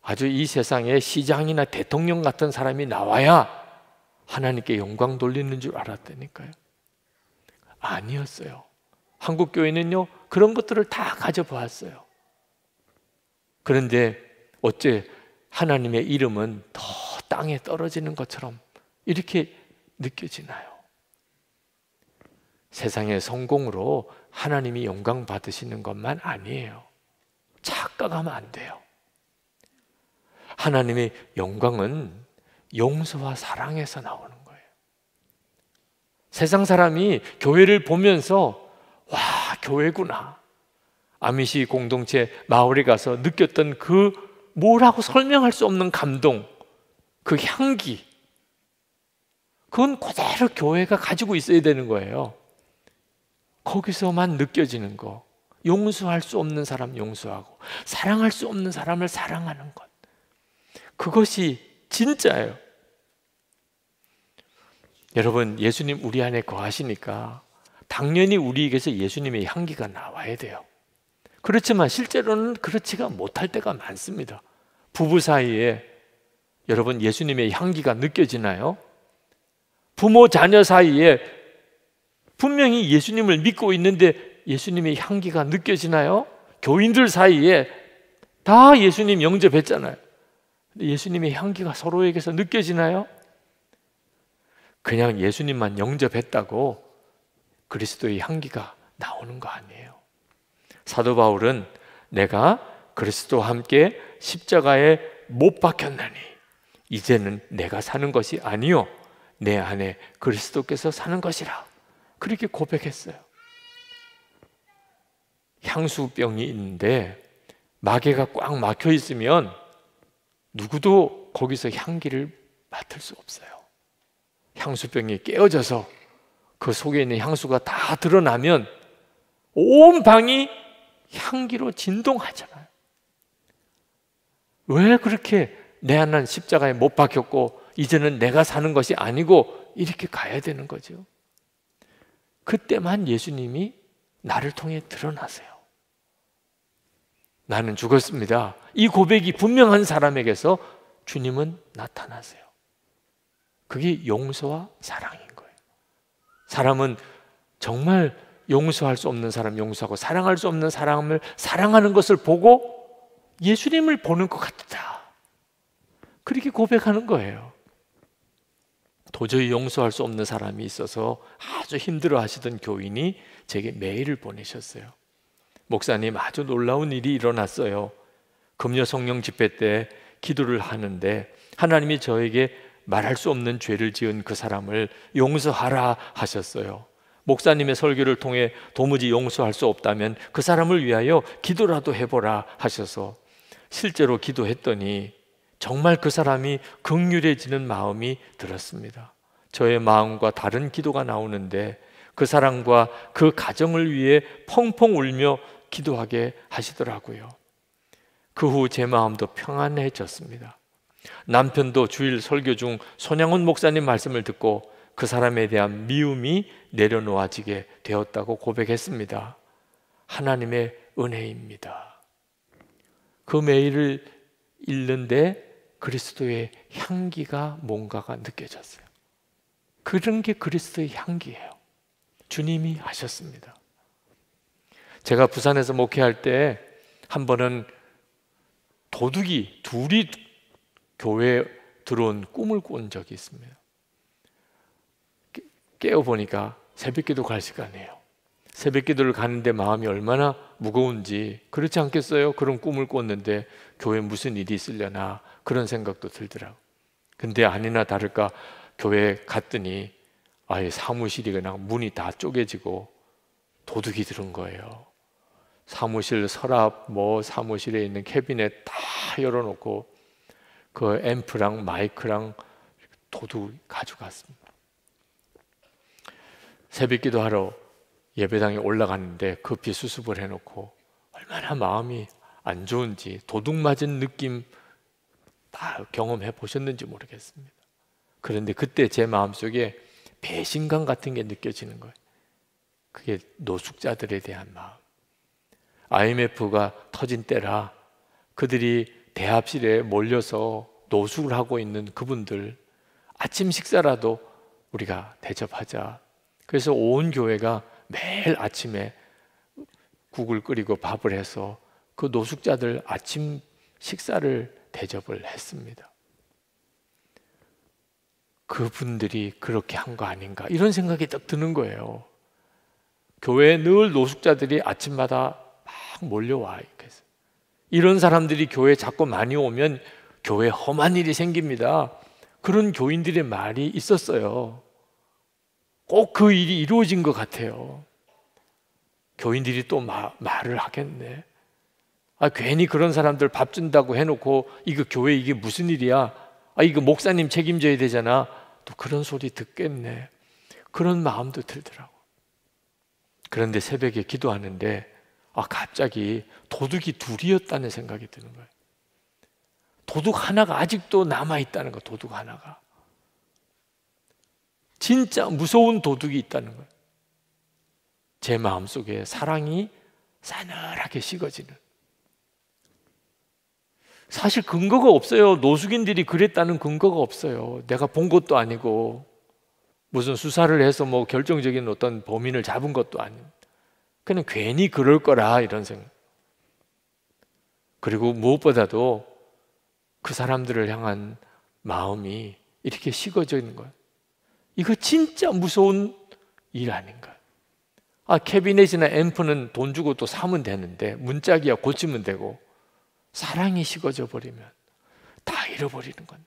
아주 이 세상에 시장이나 대통령 같은 사람이 나와야 하나님께 영광 돌리는 줄 알았다니까요. 아니었어요. 한국 교회는요, 그런 것들을 다 가져보았어요. 그런데 어째 하나님의 이름은 더 땅에 떨어지는 것처럼 이렇게 느껴지나요? 세상의 성공으로 하나님이 영광 받으시는 것만 아니에요. 착각하면 안 돼요. 하나님의 영광은 용서와 사랑에서 나오는 거예요. 세상 사람이 교회를 보면서 와, 교회구나. 아미시 공동체 마을에 가서 느꼈던 그 뭐라고 설명할 수 없는 감동, 그 향기, 그건 그대로 교회가 가지고 있어야 되는 거예요. 거기서만 느껴지는 거. 용서할 수 없는 사람 용서하고 사랑할 수 없는 사람을 사랑하는 것, 그것이 진짜예요. 여러분, 예수님 우리 안에 거하시니까 당연히 우리에게서 예수님의 향기가 나와야 돼요. 그렇지만 실제로는 그렇지가 못할 때가 많습니다. 부부 사이에 여러분 예수님의 향기가 느껴지나요? 부모 자녀 사이에 분명히 예수님을 믿고 있는데 예수님의 향기가 느껴지나요? 교인들 사이에 다 예수님 영접했잖아요. 근데 예수님의 향기가 서로에게서 느껴지나요? 그냥 예수님만 영접했다고 그리스도의 향기가 나오는 거 아니에요. 사도 바울은 내가 그리스도와 함께 십자가에 못 박혔나니 이제는 내가 사는 것이 아니요 내 안에 그리스도께서 사는 것이라, 그렇게 고백했어요. 향수병이 있는데 마개가 꽉 막혀 있으면 누구도 거기서 향기를 맡을 수 없어요. 향수병이 깨어져서 그 속에 있는 향수가 다 드러나면 온 방이 향기로 진동하잖아요. 왜 그렇게 내 안은 십자가에 못 박혔고 이제는 내가 사는 것이 아니고 이렇게 가야 되는 거죠. 그때만 예수님이 나를 통해 드러나세요. 나는 죽었습니다. 이 고백이 분명한 사람에게서 주님은 나타나세요. 그게 용서와 사랑인 거예요. 사람은 정말 용서할 수 없는 사람 용서하고 사랑할 수 없는 사람을 사랑하는 것을 보고 예수님을 보는 것 같다, 그렇게 고백하는 거예요. 도저히 용서할 수 없는 사람이 있어서 아주 힘들어 하시던 교인이 제게 메일을 보내셨어요. 목사님, 아주 놀라운 일이 일어났어요. 금요 성령 집회 때 기도를 하는데 하나님이 저에게 말할 수 없는 죄를 지은 그 사람을 용서하라 하셨어요. 목사님의 설교를 통해 도무지 용서할 수 없다면 그 사람을 위하여 기도라도 해보라 하셔서 실제로 기도했더니 정말 그 사람이 긍휼해지는 마음이 들었습니다. 저의 마음과 다른 기도가 나오는데 그 사람과 그 가정을 위해 펑펑 울며 기도하게 하시더라고요. 그 후 제 마음도 평안해졌습니다. 남편도 주일 설교 중 손양훈 목사님 말씀을 듣고 그 사람에 대한 미움이 내려놓아지게 되었다고 고백했습니다. 하나님의 은혜입니다. 그 메일을 읽는데 그리스도의 향기가 뭔가가 느껴졌어요. 그런 게 그리스도의 향기예요. 주님이 하셨습니다. 제가 부산에서 목회할 때 한 번은 도둑이 둘이 교회에 들어온 꿈을 꾼 적이 있습니다. 깨어보니까 새벽기도 갈 시간이에요. 새벽기도를 가는데 마음이 얼마나 무거운지, 그렇지 않겠어요? 그런 꿈을 꿨는데 교회에 무슨 일이 있으려나 그런 생각도 들더라고요. 근데 아니나 다를까 교회에 갔더니 아예 사무실이 그냥 문이 다 쪼개지고 도둑이 들은 거예요. 사무실 서랍, 사무실에 있는 캐비넷 다 열어놓고 그 앰프랑 마이크랑 도둑이 가져갔습니다. 새벽기도 하러 예배당에 올라갔는데 급히 수습을 해놓고 얼마나 마음이 안 좋은지, 도둑 맞은 느낌 다 경험해 보셨는지 모르겠습니다. 그런데 그때 제 마음속에 배신감 같은 게 느껴지는 거예요. 그게 노숙자들에 대한 마음. IMF가 터진 때라 그들이 대합실에 몰려서 노숙을 하고 있는 그분들 아침 식사라도 우리가 대접하자. 그래서 온 교회가 매일 아침에 국을 끓이고 밥을 해서 그 노숙자들 아침 식사를 대접을 했습니다. 그분들이 그렇게 한 거 아닌가 이런 생각이 딱 드는 거예요. 교회에 늘 노숙자들이 아침마다 막 몰려와. 이런 사람들이 교회에 자꾸 많이 오면 교회에 험한 일이 생깁니다. 그런 교인들의 말이 있었어요. 꼭 그 일이 이루어진 것 같아요. 교인들이 또 말을 하겠네. 괜히 그런 사람들 밥 준다고 해놓고 이거 교회 이게 무슨 일이야? 이거 목사님 책임져야 되잖아. 또 그런 소리 듣겠네. 그런 마음도 들더라고. 그런데 새벽에 기도하는데 갑자기 도둑이 둘이었다는 생각이 드는 거예요. 도둑 하나가 아직도 남아있다는 거예요. 도둑 하나가. 진짜 무서운 도둑이 있다는 거예요. 제 마음속에 사랑이 싸늘하게 식어지는. 사실 근거가 없어요. 노숙인들이 그랬다는 근거가 없어요. 내가 본 것도 아니고 무슨 수사를 해서 뭐 결정적인 어떤 범인을 잡은 것도 아니고 그냥 괜히 그럴 거라 이런 생각. 그리고 무엇보다도 그 사람들을 향한 마음이 이렇게 식어져 있는 거예요. 이거 진짜 무서운 일 아닌가. 캐비넷이나 앰프는 돈 주고 또 사면 되는데 문짝이야 고치면 되고 사랑이 식어져 버리면 다 잃어버리는 건.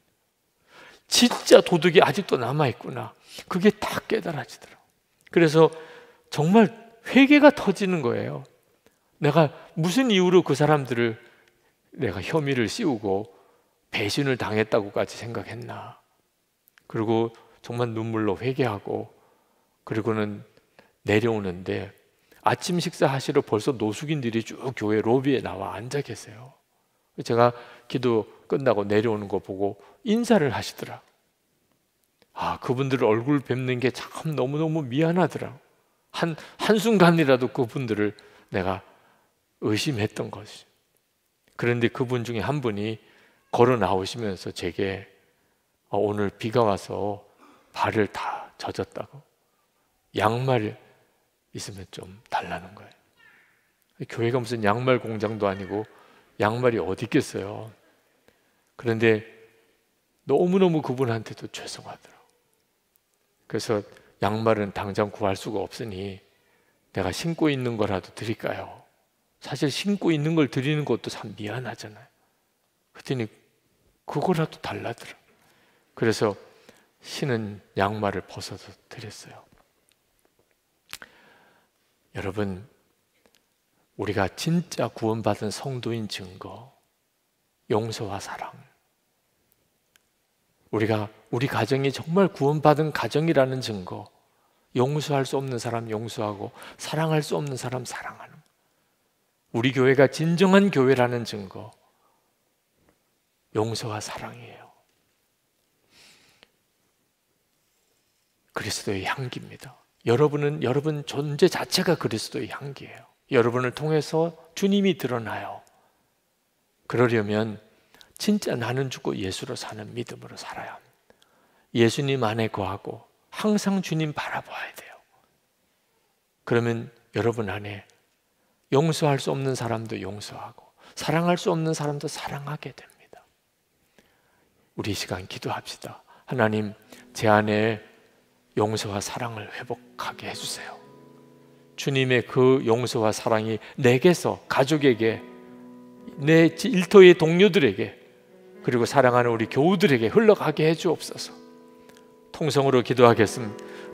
진짜 도둑이 아직도 남아있구나. 그게 다 깨달아지더라고요. 그래서 정말 회개가 터지는 거예요. 내가 무슨 이유로 그 사람들을 내가 혐의를 씌우고 배신을 당했다고까지 생각했나. 그리고 정말 눈물로 회개하고 그리고는 내려오는데 아침 식사하시러 벌써 노숙인들이 쭉 교회 로비에 나와 앉아 계세요. 제가 기도 끝나고 내려오는 거 보고 인사를 하시더라. 그분들 얼굴 뵙는 게 참 너무너무 미안하더라. 한순간이라도 그분들을 내가 의심했던 것이. 그런데 그분 중에 한 분이 걸어 나오시면서 제게 오늘 비가 와서 발을 다 젖었다고 양말 있으면 좀 달라는 거예요. 교회가 무슨 양말 공장도 아니고 양말이 어디 있겠어요. 그런데 너무너무 그분한테도 죄송하더라고. 그래서 양말은 당장 구할 수가 없으니 내가 신고 있는 거라도 드릴까요? 사실 신고 있는 걸 드리는 것도 참 미안하잖아요. 그랬더니 그거라도 달라더라. 그래서 신은 양말을 벗어서 드렸어요. 여러분, 우리가 진짜 구원받은 성도인 증거, 용서와 사랑. 우리 가정이 정말 구원받은 가정이라는 증거, 용서할 수 없는 사람 용서하고 사랑할 수 없는 사람 사랑하는. 우리 교회가 진정한 교회라는 증거, 용서와 사랑이에요. 그리스도의 향기입니다. 여러분 존재 자체가 그리스도의 향기예요. 여러분을 통해서 주님이 드러나요. 그러려면 진짜 나는 죽고 예수로 사는 믿음으로 살아야 합니다. 예수님 안에 거하고 항상 주님 바라봐야 돼요. 그러면 여러분 안에 용서할 수 없는 사람도 용서하고 사랑할 수 없는 사람도 사랑하게 됩니다. 우리 이 시간 기도합시다. 하나님, 제 안에 용서와 사랑을 회복하게 해주세요. 주님의 그 용서와 사랑이 내게서 가족에게, 내 일터의 동료들에게, 그리고 사랑하는 우리 교우들에게 흘러가게 해주옵소서. 통성으로 기도하겠습니다.